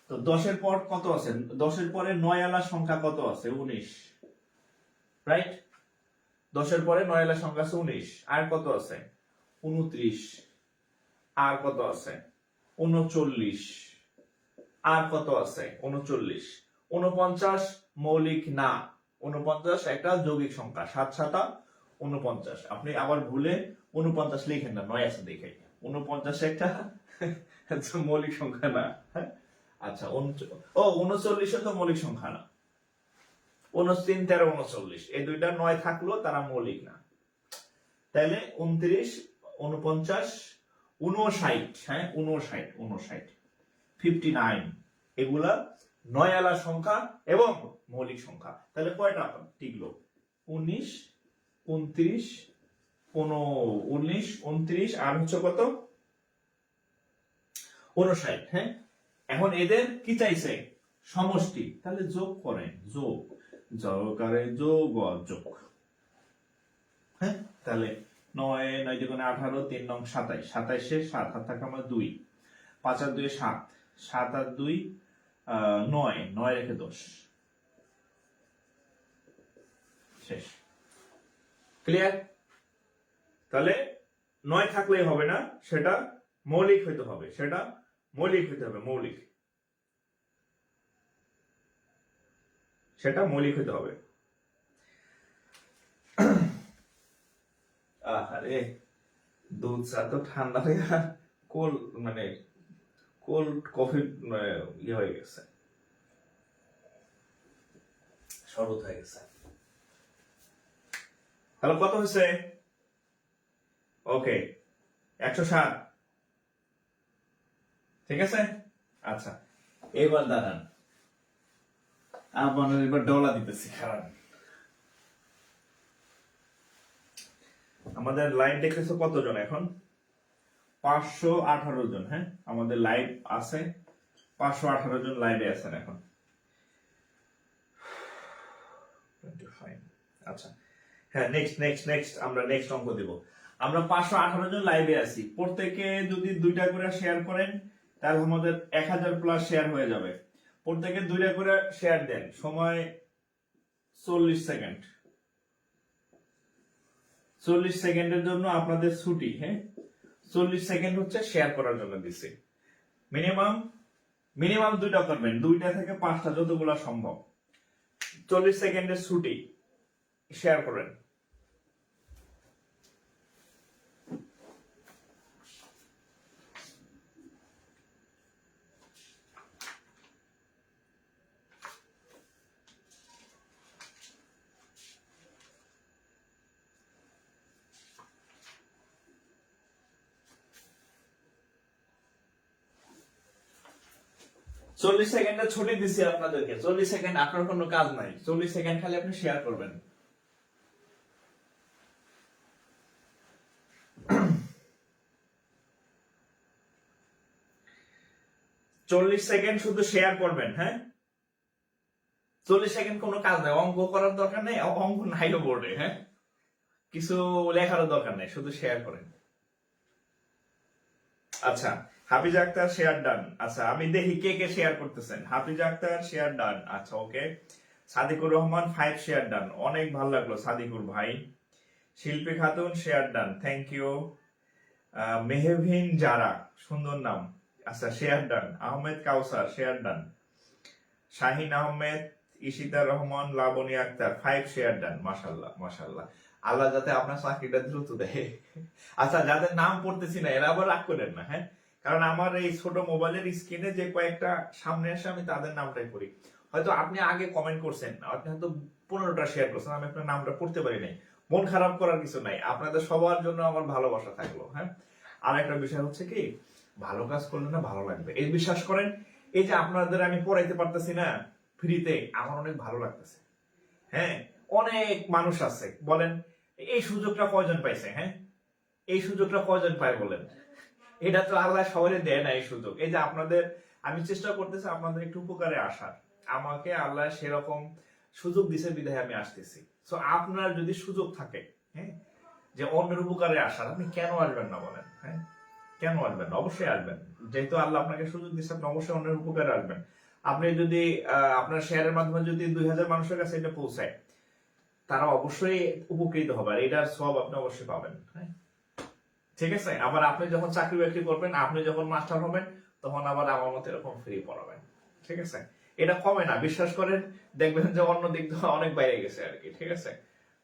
তো 10 এর পর কত আছে? 10 এর পরে 9 আলা সংখ্যা কত আছে? 19, রাইট? 10 এর পরে 9 আলা সংখ্যা আছে 19, আর কত আছে? 29, আর কত আছে? 39, আর কত আছে? 39, 49 মৌলিক না, 49 একটা যৌগিক সংখ্যা, 7 7 49। আপনি আবার ভুলে 49 লিখেন না, 9 আছে দেখে। 49 একটা মৌলিক সংখ্যা না, হ্যাঁ? আচ্ছা, 39 তো মৌলিক সংখ্যা না। 29, 13, 39 এই দুইটা 9 থাকলো, তারা মৌলিক না। তাহলে 29, 49, 59, হ্যাঁ 59, 59 এগুলা 9 আলা সংখ্যা এবং মৌলিক সংখ্যা। তাহলে কয়টা টিকলো? 19, 29, 29 আর হচ্ছে কত? 59, হ্যাঁ। এখন এদের কি চাইছে? সমষ্টি। তাহলে যোগ করেন, যোগ যোগাকারে যোগ, হ্যাঁ। তাহলে 9 9 দুগুণে 18, 3 9 27, 27 7 হাত থাকে আমার 2, 5 আর 2 7, 7 আর 2 9, 9 রেখে 10, শেষ। ক্লিয়ার? তাহলে 9 থাকলেই হবে না, সেটা মৌলিক হইতে হবে, সেটা মৌলিক হইতে হবে, মৌলিক, সেটা মৌলিক হইতে হবে। আরে দুধ চা তো ঠান্ডা হয়ে কোল্ড, মানে কোল্ড কফি ইয়ে হয়ে গেছে, শরবত হয়ে গেছে। তাহলে কত হয়েছে? ওকে, 107, ঠিক আছে। আচ্ছা, এবার দাঁড়ান, আপনার এবার ডলা দিতেছি, খারাপ। আমাদের লাইভ দেখতেছো কতজন এখন? 518 জন, হ্যাঁ। আমাদের লাইভ আছে 518 জন, লাইভে আছেন এখন। আচ্ছা, হ্যাঁ, নেক্সট আমরা নেক্সট অঙ্ক দেব। আমরা 518 জন লাইভে আছি, প্রত্যেকে যদি 2টা করে শেয়ার করেন তাহলে আমাদের 1000 প্লাস শেয়ার হয়ে যাবে। প্রত্যেকে 2টা করে শেয়ার দেন, সময় 40 সেকেন্ড। 40 সেকেন্ডের জন্য আপনাদের ছুটি, হ্যাঁ। 40 সেকেন্ড হচ্ছে শেয়ার করার জন্য দিছি। মিনিমাম 2টা করবেন, 2টা থেকে 5টা যতগুলো সম্ভব। 40 সেকেন্ডের ছুটি, শেয়ার করেন। চল্লিশ সেকেন্ডের ছুটি দিচ্ছি আপনাদেরকে। 40 সেকেন্ড আপনার কোনো কাজ নাই, 40 সেকেন্ড খালি আপনি শেয়ার করবেন। চল্লিশ সেকেন্ড শুধু শেয়ার করবেন, হ্যাঁ। 40 সেকেন্ড কোনো কাজ নাই, অঙ্ক করার দরকার নেই, অঙ্ক নাইও বোর্ডে, হ্যাঁ। কিছু লেখারও দরকার নেই, শুধু শেয়ার করেন। আচ্ছা, হাফিজ আক্তার শেয়ার ডান। আচ্ছা, আমি দেখি কে কে শেয়ার করতেছেন। হাফিজ আক্তার শেয়ার ডান, আচ্ছা okay. Sadikur Rahman 5 share done, অনেক ভালো লাগলো সাদিকুর ভাই। Shilpi Khatun share done, thank you. Mehvin Zara, সুন্দর নাম, আচ্ছা share done. Ahmed Kawsar share done. Shahin Ahmed, Ishita Rahman, Laboni Akter 5 share done. মাশাআল্লাহ মাশাআল্লাহ, আল্লাহ যাতে আপনার চাকরিটা দ্রুত দেয়। আচ্ছা, যাদের নাম পড়তেছি না এরা আবার রাগ করেন না, হ্যাঁ। কারণ আমার এই ছোট মোবাইলের স্ক্রিনে যে কয়েকটা সামনে আসে আমি তাদের নামটাই পড়ি। হয়তো আপনি আগে কমেন্ট করছেন, আপনি হয়তো 15টা শেয়ার করছেন, আমি আপনার নামটা পড়তে পারি নাই। মন খারাপ করার কিছু নাই, আপনাদের সবার জন্য আমার ভালোবাসা থাকলো, হ্যাঁ। আর একটা বিষয় হচ্ছে কি, ভালো কাজ করলে না ভালো লাগবে, এই বিশ্বাস করেন। এই যে আপনাদের আমি পড়াইতে পারতেছি না ফ্রিতে, আমার অনেক ভালো লাগতেছে, হ্যাঁ। অনেক মানুষ আছে, বলেন এই সুযোগটা কয়জন পাইছে, হ্যাঁ। এই সুযোগটা কয়জন পায় বলেন? এটা তো আল্লাহ সবাই দেয় না এই সুযোগ। এই যে আপনাদের, আমি চেষ্টা করতেছি আপনাদের একটু উপকারে আসার, আমাকে আল্লাহ সেরকম সুযোগ দিছে বিধায় আমি আসতেছি। সো আপনার যদি সুযোগ থাকে হ্যাঁ, যে অন্যের উপকারে আসার, আপনি কেন আসবেন না বলেন? হ্যাঁ, কেন আসবেন না? অবশ্যই আসবেন। যেহেতু আল্লাহ আপনাকে সুযোগ দিচ্ছে, আপনি অবশ্যই অন্যের উপকারে আসবেন। আপনি যদি আপনার শেয়ারের মাধ্যমে যদি 2000 মানুষের কাছে এটা পৌঁছায়, তারা অবশ্যই উপকৃত হবে, আর এটার সব আপনি অবশ্যই পাবেন। হ্যাঁ, ঠিক আছে। আবার আপনি যখন চাকরি বাকরি করবেন, আপনি যখন মাস্টার হবেন, তখন আবার আমার মতো এরকম ফ্রি পড়াবেন। ঠিক আছে, এটা কমে না, বিশ্বাস করেন। দেখবেন যে অন্য দিক দিয়ে অনেক বাইরে গেছে আর কি। ঠিক আছে,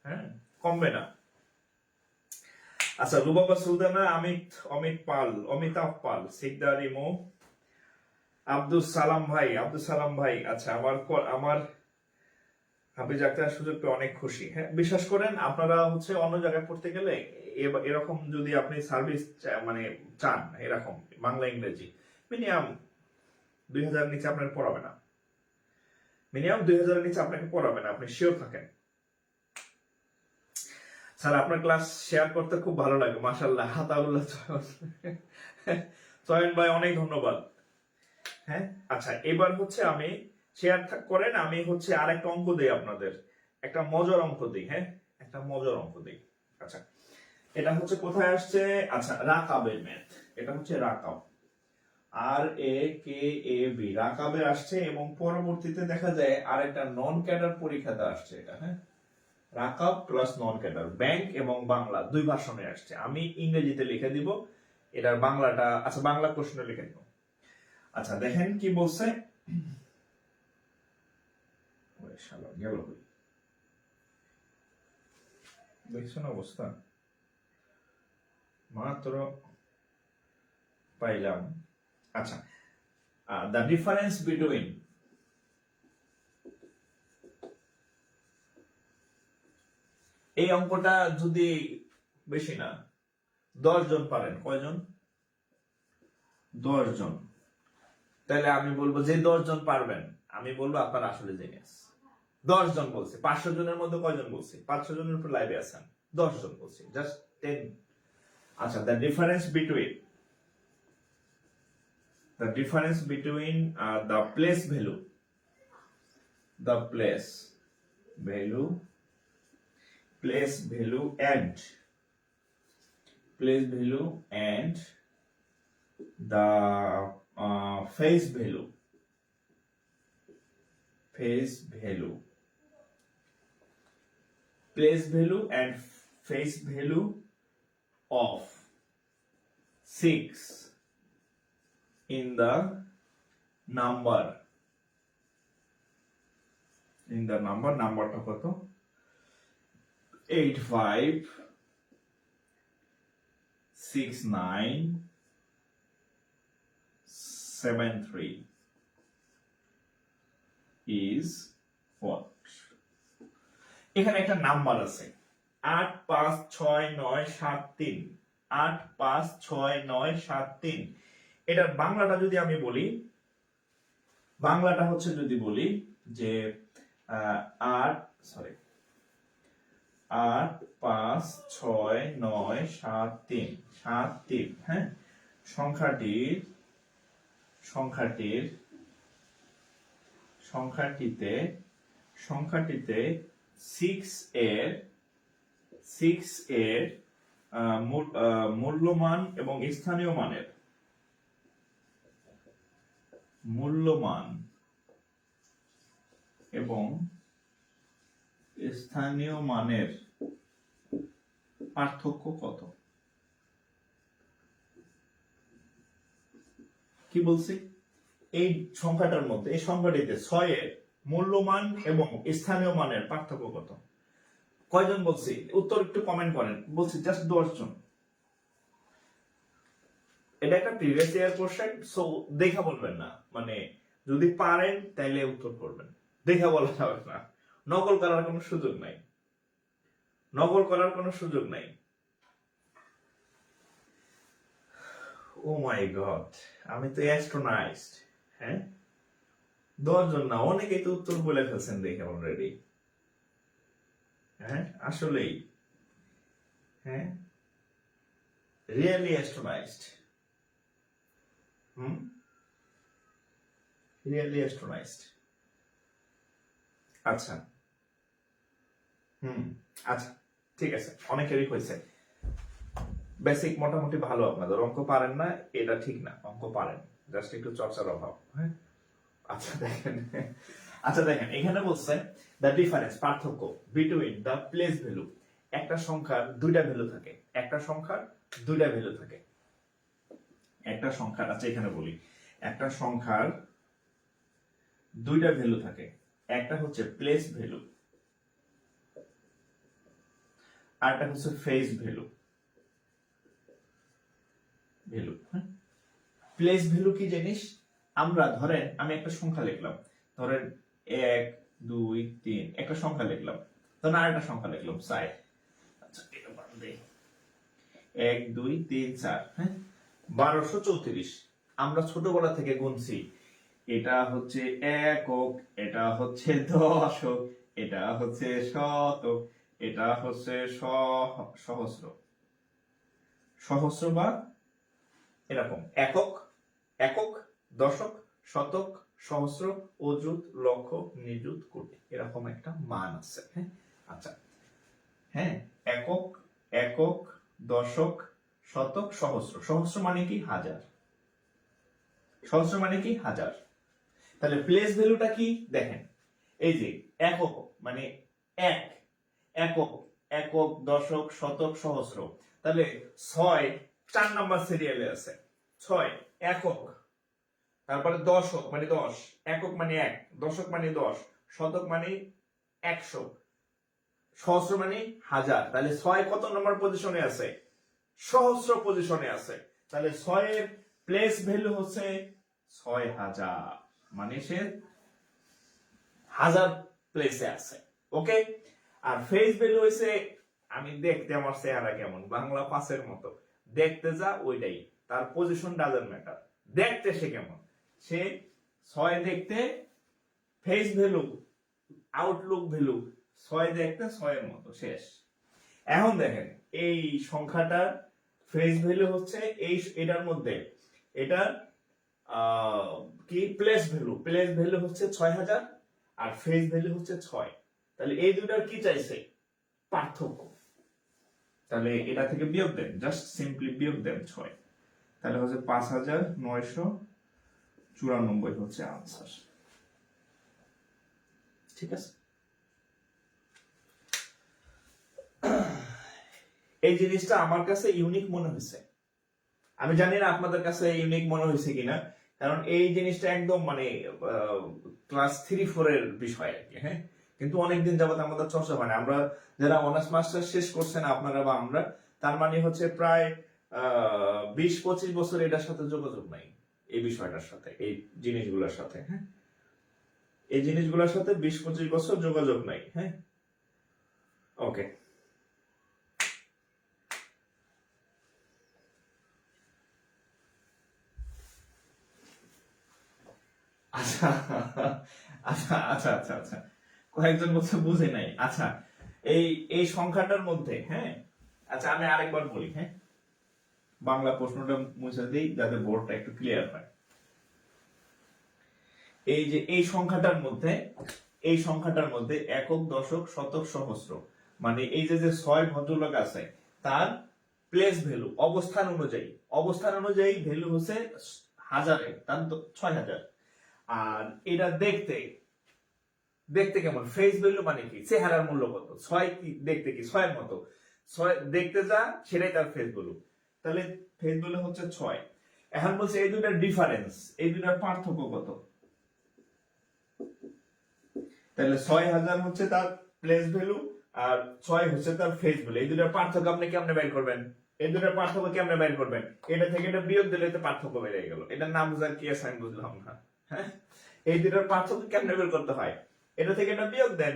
হ্যাঁ, কমবে না। আচ্ছা, রুবাবা সুলতানা, অমিত পাল, অমিতাভ পাল, সিকদার ইমো, আব্দুল সালাম ভাই, আচ্ছা, আমার হাফিজ আক্তার সুযোগ পেয়ে অনেক খুশি। হ্যাঁ, বিশ্বাস করেন, আপনারা হচ্ছে অন্য জায়গায় পড়তে গেলে এরকম যদি আপনি সার্ভিস মানে চান, এরকম বাংলা ইংরেজি মিনিমাম 2000 নিচে আপনাকে পড়াবে না। মিনিমাম 2000 নিচে আপনাকে পড়াবে না, আপনি শিওর থাকেন। স্যার, আপনার ক্লাস শেয়ার করতে খুব ভালো লাগে, মাশাআল্লাহ। হাতাউল্লাহ চয়ন ভাই, অনেক ধন্যবাদ। হ্যাঁ, আচ্ছা, এবার হচ্ছে আমি শেয়ার করেন, আমি হচ্ছে আর একটা অঙ্ক দেই আপনাদের, একটা মজার অঙ্ক দিই। হ্যাঁ, একটা মজার অঙ্ক দিই। আচ্ছা, এটা হচ্ছে কোথায় আসছে? আচ্ছা, রাকাবের ম্যাথ। এটা হচ্ছে রাকাব, RAKAB, রাকাবে আসছে, এবং পরবর্তীতে দেখা যায় আরেকটা নন ক্যাডার পরীক্ষাতে আসছে এটা। হ্যাঁ, Rakab plus non cadre, bank এবং বাংলা দুই ভাষণে আসছে। আমি ইংরেজিতে লিখে দিব, এটার বাংলাটা, আচ্ছা, বাংলা প্রশ্ন লিখে দিব। আচ্ছা, দেখেন কি বলছে। দেখছেন অবস্থা, মাত্র পাইলাম। আচ্ছা, দ্য ডিফারেন্স বিটুইন, এই অঙ্কটা যদি বেশি না 10 জন পারেন, কয়জন? 10 জন। তাহলে আমি বলবো যে 10 জন পারবেন, আমি বলবো আপনারা আসলে জিনিয়াস। 10 জন বলছে, 500 জনের মধ্যে কয়জন বলছে? 500 জনের উপর লাইভে আছেন, 10 জন বলছে, জাস্ট 10। আচ্ছা, the difference between, the place value, the place value and the face value, place value and face value of 6 in the নাম্বারটা কত? 856973 is what? এখানে একটা নাম্বার আছে 856973, 856973। এটার বাংলাটা যদি আমি বলি, বাংলাটা হচ্ছে যদি বলি যে 856973, হ্যাঁ, সংখ্যাটিতে 6 এর মূল্যমান এবং স্থানীয় মানের পার্থক্য কত? কি বলছি? এই সংখ্যাটার মধ্যে, এই সংখ্যাটিতে 6 এর মূল্যমান এবং স্থানীয় মানের পার্থক্য কত? কয়জন বলছি? উত্তর একটু কমেন্ট করেন। বলছি জাস্ট 10 জন। এটা একটা প্রিভিয়াস ইয়ার কোশ্চেন, সো দেখা বলবেন না, মানে যদি পারেন তাইলে উত্তর করবেন, দেখা বলা যাবে না। নকল করার কোনো সুযোগ নাই। ও মাই গড, আমি তো অ্যাস্ট্রোনাইজড। হ্যাঁ, 10 জন না, অনেকেই তো উত্তর বলে ফেলছেন দেখে অলরেডি। হ্যাঁ, আসলেই, হ্যাঁ, রিয়েলি অ্যাস্ট্রোনাইজড। রিয়েলি অ্যাস্ট্রোনাইজড। আচ্ছা, আচ্ছা, ঠিক আছে, অনেকেরই হয়েছে। বেসিক মোটামুটি ভালো, আপনাদের অঙ্ক পারেন না এটা ঠিক না, অঙ্ক পারেন, জাস্ট একটু চর্চার অভাব। হ্যাঁ, আচ্ছা দেখেন এখানে বলছে দ্য ডিফারেন্স, পার্থক্য বিটুইন দ্য প্লেস ভ্যালু, একটা সংখ্যার দুইটা ভ্যালু থাকে, একটা সংখ্যার দুইটা ভ্যালু থাকে, একটা সংখ্যার, আচ্ছা এখানে বলি, একটা সংখ্যার দুইটা ভ্যালু থাকে, একটা হচ্ছে প্লেস ভ্যালু আর একটা হচ্ছে face value. Value, place value কি জিনিস? আমরা ধরেন আমি একটা সংখ্যা লিখলাম, ধরেন 1 2 3, একটা সংখ্যা লিখলাম, ধরেন আরেকটা সংখ্যা লিখলাম 4। আচ্ছা এটা বাদ দেই, 1 2 3 4, হ্যাঁ 1234। আমরা ছোটবেলা থেকে গুনছি, এটা হচ্ছে একক, এটা হচ্ছে দশক, এটা হচ্ছে শতক, এটা হচ্ছে সহস্র, সহস্র বা এরকম একক, একক, দশক, শতক, সহস্র, অযুত, লক্ষ, নিযুত, কোটি, এরকম একটা মান আছে। হ্যাঁ আচ্ছা, হ্যাঁ একক, একক, দশক, শতক, সহস্র, সহস্র মানে কি হাজার, সহস্র মানে কি হাজার। তাহলে প্লেস ভ্যালুটা কি দেখেন, এই যে একক মানে এক, একক, একক, দশক, শতক, সহস্র, তাহলে 6 4 নাম্বার সিরিয়ালে আছে, 6 একক, তারপরে দশক মানে 10, একক মানে 1, দশক মানে 10, শতক মানে 100, সহস্র মানে হাজার। তাহলে 6 কত নম্বর পজিশনে আছে? সহস্র পজিশনে আছে। তাহলে 6 এর প্লেস ভ্যালু হচ্ছে 6000, মানে সে হাজার প্লেসে আছে। ওকে, আর ফেস ভ্যালু হইছে, আমি দেখতে আমার চেহারা কেমন, বাংলা পাসের মতো, দেখতে যা ওইটাই, তার পজিশন ডাজন্ট ম্যাটার, দেখতে সে কেমন, সে 6 দেখতে, ফেস ভ্যালু, আউটলুক ভ্যালু 6 দেখতে 6 এর মতো, শেষ। এখন দেখেন এই সংখ্যাটার ফেস ভ্যালু হচ্ছে এই এটার মধ্যে, এটা কি প্লেস ভ্যালু, প্লেস ভ্যালু হচ্ছে 6000 আর ফেস ভ্যালু হচ্ছে 6। তাহলে এই দুটার কি চাইছে? পার্থক্য। তাহলে এটা থেকে বিয়োগ দেন, জাস্ট সিম্পলি বিয়োগ দেন 6, তাহলে হচ্ছে 5994 হচ্ছে আনসার। ঠিক আছে, এই জিনিসটা আমার কাছে ইউনিক মনে হয়েছে, আমি জানি না আপনাদের কাছে ইউনিক মনে হয়েছে কিনা, কারণ এই জিনিসটা একদম মানে ক্লাস 3-4 এর বিষয় আর কি। হ্যাঁ, কিন্তু অনেকদিন যাবত আমাদের চর্চা হয় না, আমরা যারা অনার্স মাস্টার শেষ করছেন আপনারা বা আমরা, তার মানে হচ্ছে প্রায় 20-25 বছর এটার সাথে যোগাযোগ নাই, এই বিষয়টার সাথে, এই জিনিসগুলোর সাথে। হ্যাঁ, এই জিনিসগুলোর সাথে 20-25 বছর যোগাযোগ নাই। হ্যাঁ, ওকে, আচ্ছা আচ্ছা আচ্ছা আচ্ছা আচ্ছা, কয়েকজন বলছে বুঝে নাই। আচ্ছা এই এই সংখ্যাটার মধ্যে, হ্যাঁ আচ্ছা আমি আরেকবার বলি, হ্যাঁ বাংলা প্রশ্নটা মুছে দিই যাতে বোর্ডটা একটু ক্লিয়ার হয়। এই যে এই সংখ্যাটার মধ্যে, এই সংখ্যাটার মধ্যে একক, দশক, শতক, সহস্র, মানে এই যে যে 6 ভদ্রলোক আছে তার প্লেস ভ্যালু, অবস্থান অনুযায়ী, অবস্থান অনুযায়ী ভ্যালু হচ্ছে হাজারে, তার 6000। আর এটা দেখতে, দেখতে কেমন, ফেস ভ্যালু মানে কি, চেহারার মূল্য কত, 6 কি দেখতে কি 6 এর মতো, 6 দেখতে যা সেটাই তার ফেস ভ্যালু, তাহলে ফেস ভ্যালু হচ্ছে 6। এখন বলছে এই দুটার ডিফারেন্স, এই দুটার পার্থক্য কত, তাহলে 6000 হচ্ছে তার প্লেস ভ্যালু আর 6 হচ্ছে তার ফেস ভ্যালু, এই দুটার পার্থক্য আপনি কেমনে বের করবেন? এই দুটার পার্থক্য কেমনে বের করবেন? এটা থেকে এটা বিয়োগ দিলে তো পার্থক্য বেড়ে গেল, এটার নাম বুঝার কি আছে আমি বুঝলাম না। হ্যাঁ, এই দুটার পার্থক্য কেমনে বের করতে হয়? এটা থেকে এটা বিয়োগ দেন,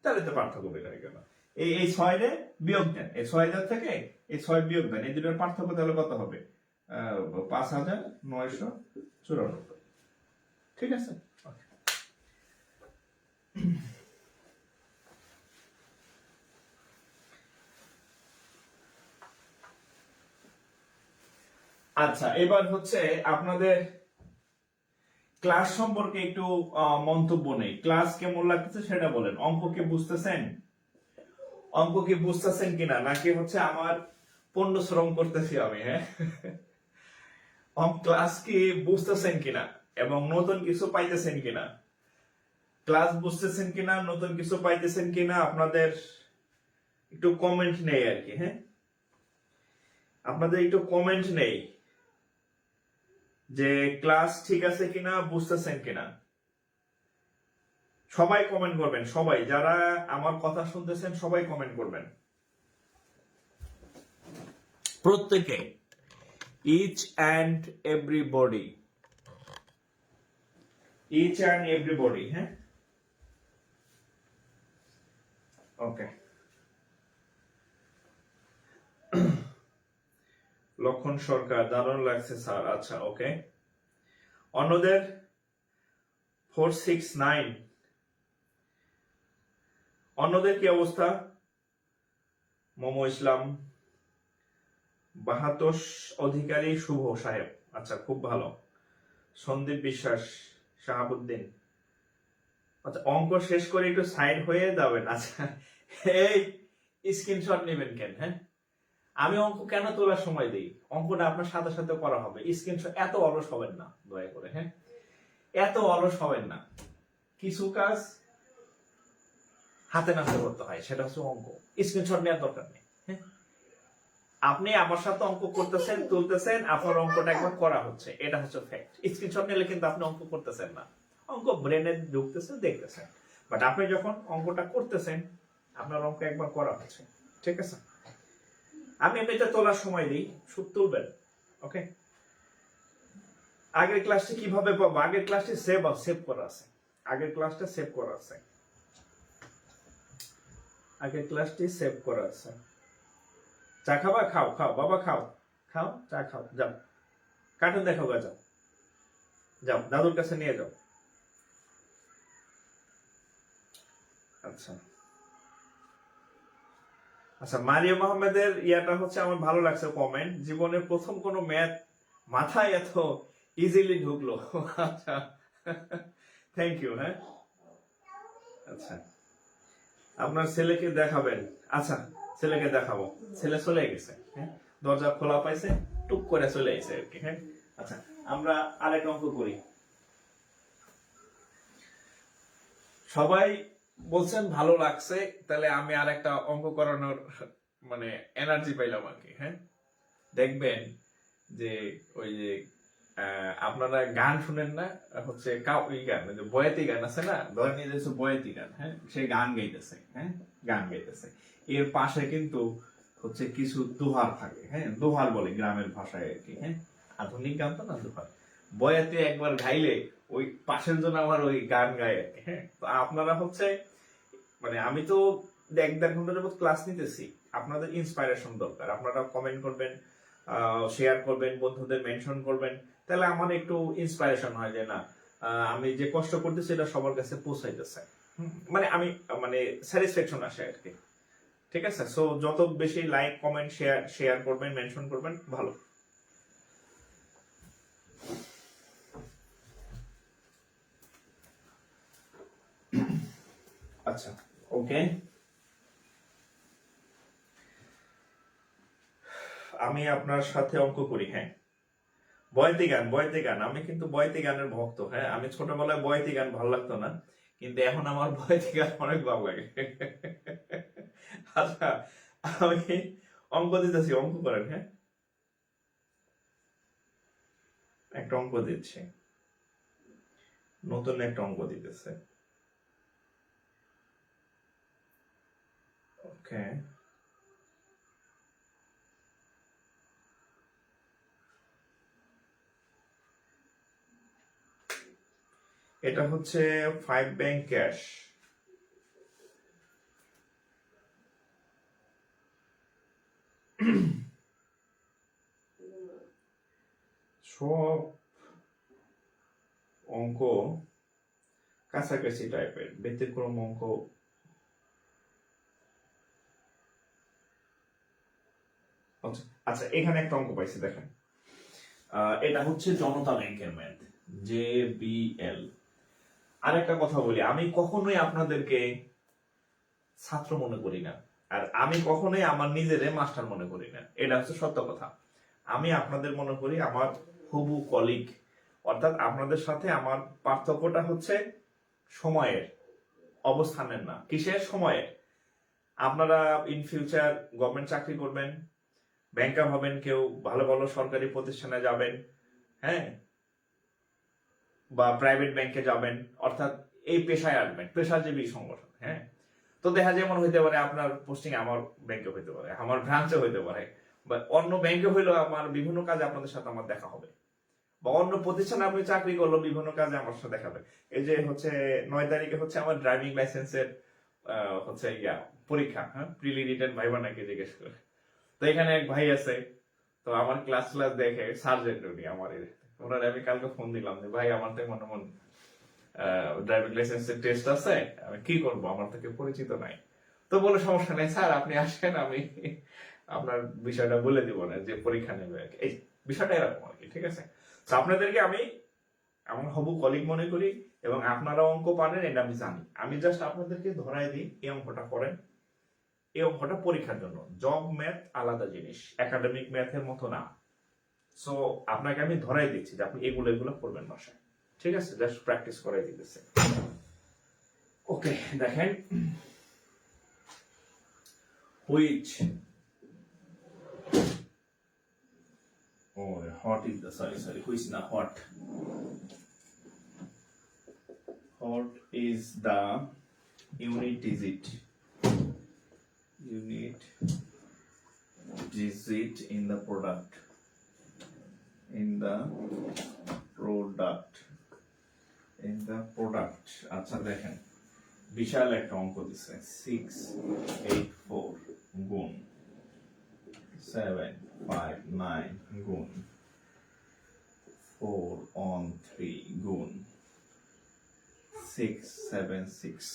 তাহলে তো পার্থক্য বের হয়ে গেল। এই এই 6 রে বিয়োগ দেন, এই 6000 থেকে এই 6 বিয়োগ দেন, এই দুটার পার্থক্য তাহলে কত হবে? 5994। ঠিক আছে, আচ্ছা এবার হচ্ছে আপনাদের ক্লাস সম্পর্কে একটু মন্তব্য নেই, ক্লাস কেমন লাগতেছে সেটা বলেন। অঙ্ক কি বুঝতেছেন? অঙ্ক কি বুঝতেছেন কিনা, নাকি হচ্ছে আমার পণ্য শ্রম করতেছি আমি? হ্যাঁ, ক্লাস কি বুঝতেছেন কিনা এবং নতুন কিছু পাইতেছেন কিনা, ক্লাস বুঝতেছেন কিনা, নতুন কিছু পাইতেছেন কিনা, আপনাদের একটু কমেন্ট নেই আর কি। হ্যাঁ, আপনাদের একটু কমেন্ট নেই যে ক্লাস ঠিক আছে কিনা, বুঝতেছেন কিনা। সবাই কমেন্ট করবেন, সবাই যারা আমার কথা শুনতেছেন সবাই কমেন্ট করবেন, প্রত্যেকে, each and everybody, each and everybody. হ্যাঁ, ওকে। লক্ষণ সরকার, দারুণ লাগছে স্যার। আচ্ছা, ওকে। অন্যদের 469, অন্যদের কি অবস্থা? মোমো ইসলাম, বাহাতোষ অধিকারী, শুভ সাহেব, আচ্ছা খুব ভালো। সন্দীপ বিশ্বাস, শাহাবুদ্দিন, আচ্ছা অঙ্ক শেষ করে একটু সাইড হয়ে যাবেন। আচ্ছা, এই স্ক্রিনশট নেবেন কেন? হ্যাঁ, আমি অঙ্ক কেন তোলার সময় দিই? অঙ্কটা আপনার সাথে সাথে করা হবে। স্ক্রিনশট এত অলস হবেন না দয়া করে। হ্যাঁ, এত অলস হবেন না। কিছু কাজ হাতে নাতে করতে হয়, সেটা হচ্ছে অঙ্ক। স্ক্রিনশট নেওয়ার দরকার নেই। হ্যাঁ, আপনি আমার সাথে অঙ্ক করতেছেন, তুলতেছেন, আপনার অঙ্কটা একবার করা হচ্ছে, এটা হচ্ছে ফ্যাক্ট। স্ক্রিনশট নিলে কিন্তু আপনি অঙ্ক করতেছেন না, অঙ্ক ব্রেনে ঢুকতেছেন, দেখতেছেন। বাট আপনি যখন অঙ্কটা করতেছেন, আপনার অঙ্ক একবার করা হচ্ছে, ঠিক আছে? আমি এমনিতে তোলার সময় দিই, শুধু তুলবেন। ওকে, আগের ক্লাসটি কিভাবে পাবো? আগের ক্লাসটি সেভ করা আছে, আগের ক্লাসটা সেভ করা আছে, আগের ক্লাসটি সেভ করা আছে। চা খাবা? খাও খাও বাবা, খাও খাও, চা খাও, যাও কার্টুন দেখো গা, যাও যাও দাদুর কাছে নিয়ে যাও। আচ্ছা আচ্ছা, মারিয়াম আহমেদের ইয়াটা হচ্ছে আমার ভালো লাগছে কমেন্ট, জীবনের প্রথম কোনো ম্যাথ মাথায় এত ইজিলি ঢুকলো। আচ্ছা, থ্যাংক ইউ। হ্যাঁ, আচ্ছা, আপনার ছেলেকে দেখাবেন? আচ্ছা, ছেলেকে দেখাবো। ছেলে চলে গেছে, হ্যাঁ, দরজা খোলা পাইছে, টুক করে চলে গেছে আর কি। হ্যাঁ, আচ্ছা, আমরা আরেক অঙ্ক করি। সবাই বলছেন ভালো লাগছে, তাহলে আমি আরেকটা অঙ্ক করানোর মানে এনার্জি পাইলাম আর কি। হ্যাঁ, দেখবেন যে ওই যে আপনারা গান শুনেন না, হচ্ছে ওই গান, বয়াতি গান আছে না, ধরে নিয়ে যাচ্ছে বয়াতি গান। হ্যাঁ, সে গান গাইতেছে, হ্যাঁ গান গাইতেছে, এর পাশে কিন্তু হচ্ছে কিছু দোহার থাকে। হ্যাঁ, দোহার বলে গ্রামের ভাষায় আর কি। হ্যাঁ, আধুনিক গান তো না, দোহার। বয়াতি একবার গাইলে ওই পাশের জন্য আমার ওই গান গায় আর কি। হ্যাঁ, তো আপনারা হচ্ছে মানে আমি তো 1-1.5 ঘন্টা যাবত ক্লাস নিতেছি, আপনাদের ইন্সপাইরেশন দরকার। আপনারা কমেন্ট করবেন, শেয়ার করবেন, বন্ধুদের মেনশন করবেন, তাহলে আমার একটু ইন্সপাইরেশন হয় যে না, আমি যে কষ্ট করতেছি এটা সবার কাছে পৌঁছাইতেছে। মানে আমি মানে স্যাটিসফ্যাকশন আসে আর কি। ঠিক আছে? সো যত বেশি লাইক, কমেন্ট, শেয়ার করবেন, মেনশন করবেন, ভালো। আচ্ছা, ওকে, আমি আপনার সাথে অঙ্ক করি। হ্যাঁ, বয়াতি গান, বয়াতি গান, আমি কিন্তু বয়াতি গানের ভক্ত। হ্যাঁ, আমি ছোটবেলায় বয়াতি গান ভালো লাগতো না, কিন্তু এখন আমার বয়াতি গান অনেক ভালো লাগে। আচ্ছা, আমি অঙ্ক দিতেছি, অঙ্ক করেন। হ্যাঁ, একটা অঙ্ক দিচ্ছি, নতুন একটা অঙ্ক দিতেছে। ওকে, এটা হচ্ছে 5 ব্যাংক ক্যাশ। সব অঙ্ক কাছাকাছি টাইপের, ব্যতিক্রম অঙ্ক। আচ্ছা, এখানে একটা অঙ্ক পাইছি, দেখেন। এটা হচ্ছে জনতা ব্যাংকের ম্যাথ, JBL। আরেকটা কথা বলি, আমি কখনোই আপনাদেরকে ছাত্র মনে করি না, আর আমি কখনোই আমার নিজেরে মাস্টার মনে করি না, এটা হচ্ছে সত্য কথা। আমি আপনাদের মনে করি আমার হবু কলিগ, অর্থাৎ আপনাদের সাথে আমার পার্থক্যটা হচ্ছে সময়ের, অবস্থানের না। কিসের? সময়ের। আপনারা ইন ফিউচার গভর্নমেন্ট চাকরি করবেন, ব্যাংকার হবেন, কেউ ভালো ভালো সরকারি প্রতিষ্ঠানে যাবেন, হ্যাঁ, বা প্রাইভেট ব্যাংকে যাবেন, অর্থাৎ এই পেশায় আসবেন, পেশাজীবী সংগঠন। হ্যাঁ, তো দেখা যেমন হইতে পারে আপনার পোস্টিং আমার ব্যাংকে হইতে পারে, আমার ব্রাঞ্চে হইতে পারে, বা অন্য ব্যাংকে হইলেও আমার বিভিন্ন কাজে আপনাদের সাথে আমার দেখা হবে, বা অন্য প্রতিষ্ঠানে আপনি চাকরি করলো বিভিন্ন কাজে আমার সাথে দেখা হবে। এই যে হচ্ছে 9 তারিখে হচ্ছে আমার ড্রাইভিং লাইসেন্সের হচ্ছে পরীক্ষা, হ্যাঁ, প্রিলি রিটেন ভাইবা নাকি জিজ্ঞেস করে। তো এখানে এক ভাই আছে, তো আমার ক্লাস দেখে সার্জেন্ট উনি আমার, ওনার আমি কালকে ফোন দিলাম যে ভাই আমার তো মনে ড্রাইভিং লাইসেন্সের টেস্ট আছে, আমি কি করব, আমার তো কেউ পরিচিত নাই। তো বলে সমস্যা নেই স্যার, আপনি আসেন, আমি আপনার বিষয়টা বলে দিব না যে পরীক্ষা নেবে। এই বিষয়টা এরকম আর কি, ঠিক আছে। তো আপনাদেরকে আমি আমার হবু কলিগ মনে করি, এবং আপনারা অঙ্ক পারেন এটা আমি জানি। আমি জাস্ট আপনাদেরকে ধরাই দিই, এই অঙ্কটা করেন, এই অঙ্কটা পরীক্ষার জন্য। জব ম্যাথ আলাদা জিনিস, একাডেমিক ম্যাথের মতো না। সো আপনাকে আমি ধরাই দিচ্ছি যে আপনি এগুলো করবেন বাসায়, ঠিক আছে? জাস্ট প্র্যাকটিস করাই দিতেছে। ওকে, দেখেন, which hot is the which na hot is the unit digit in the product আচ্ছা দেখেন, বিশাল একটা অঙ্ক দিচ্ছে, 684 গুণ 759 গুণ 413 গুণ 676।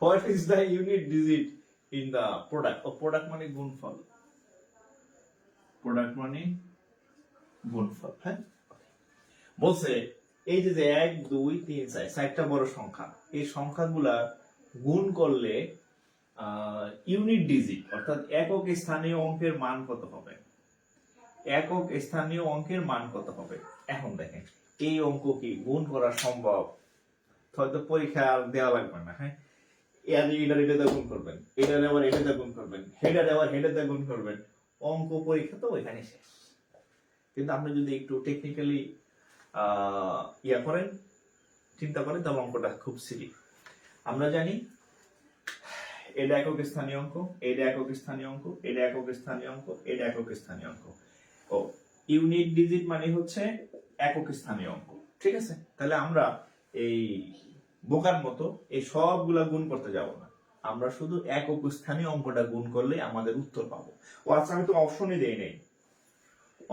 What is the unit digit in the product? Product মানে গুণফল, হ্যাঁ। বলছে এই যে 1 2 3 4 চারটা বড় সংখ্যা, এই সংখ্যাগুলা গুণ করলে ইউনিট ডিজিট অর্থাৎ একক স্থানীয় অঙ্কের মান কত হবে? একক স্থানীয় অঙ্কের মান কত হবে? এখন দেখেন, এই অঙ্ক কি গুণ করা সম্ভব? হয়তো পরীক্ষা দেওয়া লাগবে না, হ্যাঁ। এটা গুণ করবেন, এটা আবার এটা গুণ করবেন, হেডার আবার হেডার গুণ করবেন, অঙ্ক পরীক্ষা তো ওইখানে শেষ। কিন্তু আপনি যদি একটু টেকনিক্যালি করেন, চিন্তা করেন, তাহলে অঙ্কটা খুব সিলি। আমরা জানি এটা একক স্থানীয় অঙ্ক, এটা একক স্থানীয় অঙ্ক, এটা একক স্থানীয় অঙ্ক, এটা একক স্থানীয় অঙ্ক। ও ইউনিট ডিজিট মানে হচ্ছে একক স্থানীয় অঙ্ক, ঠিক আছে। তাহলে আমরা এই বোকার মতো এই সবগুলা গুণ করতে যাব না, আমরা শুধু একক স্থানীয় অঙ্কটা গুণ করলে আমাদের উত্তর পাবো। ও আচ্ছা, আমি তো অপশনই দেই নাই।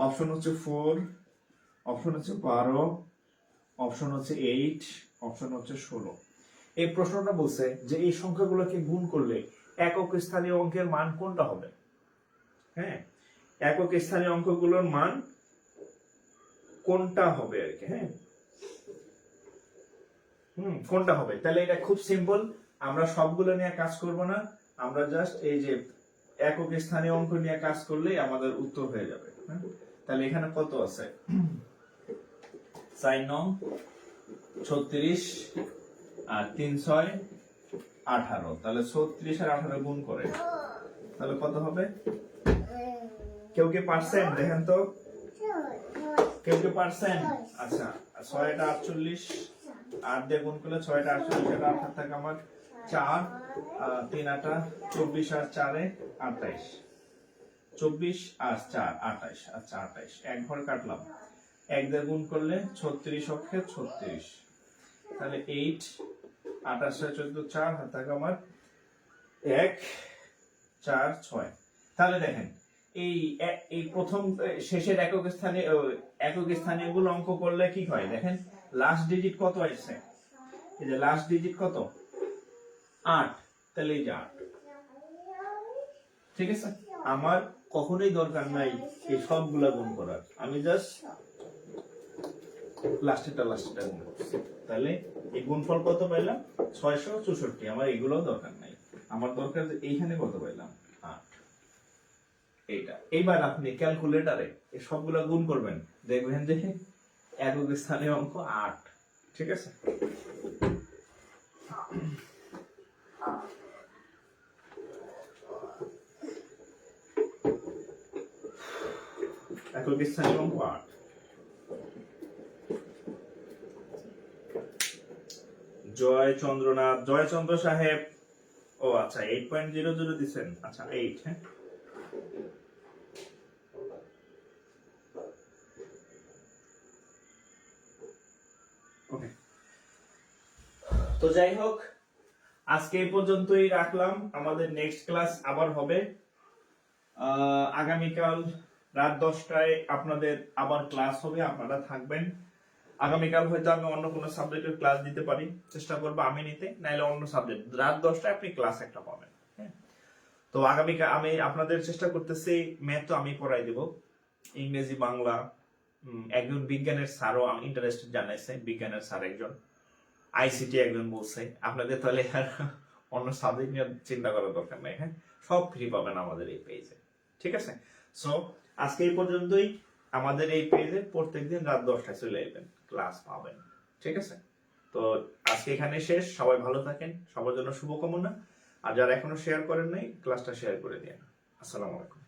অপশন হচ্ছে 4, অপশন হচ্ছে 12, অপশন হচ্ছে 8, অপশন হচ্ছে 16। এই প্রশ্নটা বলছে যে এই সংখ্যাগুলোকে গুণ করলে একক স্থানীয় অঙ্কের মান কোনটা হবে? হ্যাঁ, একক স্থানীয় অঙ্কগুলোর মান কোনটা হবে আর কি, হ্যাঁ, কোনটা হবে। তাহলে এটা খুব সিম্পল, আমরা সবগুলো নিয়ে কাজ করব না, আমরা জাস্ট এই যে একক স্থানীয় অঙ্ক নিয়ে কাজ করলেই আমাদের উত্তর হয়ে যাবে। তাহলে এখানে কত আছে? 4 9 36 আর 3 6 18। তাহলে 36 আর 18 গুণ করে তাহলে কত হবে? কেউ কি পার্সেন্ট দেখেন তো, কেউ কি পার্সেন্ট? আচ্ছা, 6 এটা 48, 8 দিয়ে গুণ করলে 6 এটা 48, এটা 8 থাকে আমার 4, 3 8 24 আর 4 28, 24 আর 4 28। আচ্ছা 28, এক ঘর কাটলাম, 1 দিয়ে গুণ করলে 36 অক্ষে 36, তাহলে 8 28 14 4 হাত থাকে আমার 1 4 6। তাহলে দেখেন এই প্রথম শেষের একক স্থানীয় গুলো অঙ্ক করলে কি হয় দেখেন, লাস্ট ডিজিট কত আসছে? এই যে লাস্ট ডিজিট কত? 8। তাহলে এই যে 8, ঠিক আছে। আমার কখনোই দরকার নাই এই সবগুলা গুণ করার, আমি জাস্ট লাস্টেরটা গুণ করছি। তাহলে এই গুণফল কত পেলাম?
664, আমার এগুলো দরকার নাই, আমার দরকার যে এইখানে কত পাইলাম 8, এইটা। এইবার আপনি ক্যালকুলেটরে এই সবগুলো গুণ করবেন, দেখবেন যে একক স্থানীয় অঙ্ক 8। ঠিক আছে, একক স্থানীয় অঙ্ক 8। জয়চন্দ্র সাহেব, ও আচ্ছা 8.00 দিচ্ছেন, আচ্ছা 8, হ্যাঁ ওকে। তো যাই হোক, আজকে এই পর্যন্তই রাখলাম, আমাদের নেক্সট ক্লাস আবার হবে আগামীকাল রাত 10টায় আপনাদের আবার ক্লাস হবে, আপনারা থাকবেন। আগামীকাল হয়তো আমি অন্য কোনো সাবজেক্টের ক্লাস দিতে পারি, চেষ্টা করবো আমি নিতে, নাইলে অন্য সাবজেক্ট রাত 10টায় আপনি ক্লাস একটা পাবেন। হ্যাঁ, তো আগামীকাল আমি আপনাদের চেষ্টা করতেছি, ম্যাথ তো আমি পড়াই দেব, ইংরেজি, বাংলা। একজন বিজ্ঞানের স্যারও ইন্টারেস্ট জানাইছে, বিজ্ঞানের স্যার একজন, আইসিটি একজন বলছে। আপনাদের তাহলে আর অন্য সাবজেক্ট নিয়ে চিন্তা করার দরকার নাই। হ্যাঁ, সব ফ্রি পাবেন আমাদের এই পেজে। ঠিক আছে, সো আজকে এই পর্যন্তই। আমাদের এই পেজে প্রত্যেকদিন রাত 10টায় চলে যাবেন, ক্লাস পাবেন। ঠিক আছে, তো আজকে এখানে শেষ। সবাই ভালো থাকেন, সবার জন্য শুভকামনা। আর যারা এখনো শেয়ার করেন নাই, ক্লাসটা শেয়ার করে দিন। আসসালামু আলাইকুম।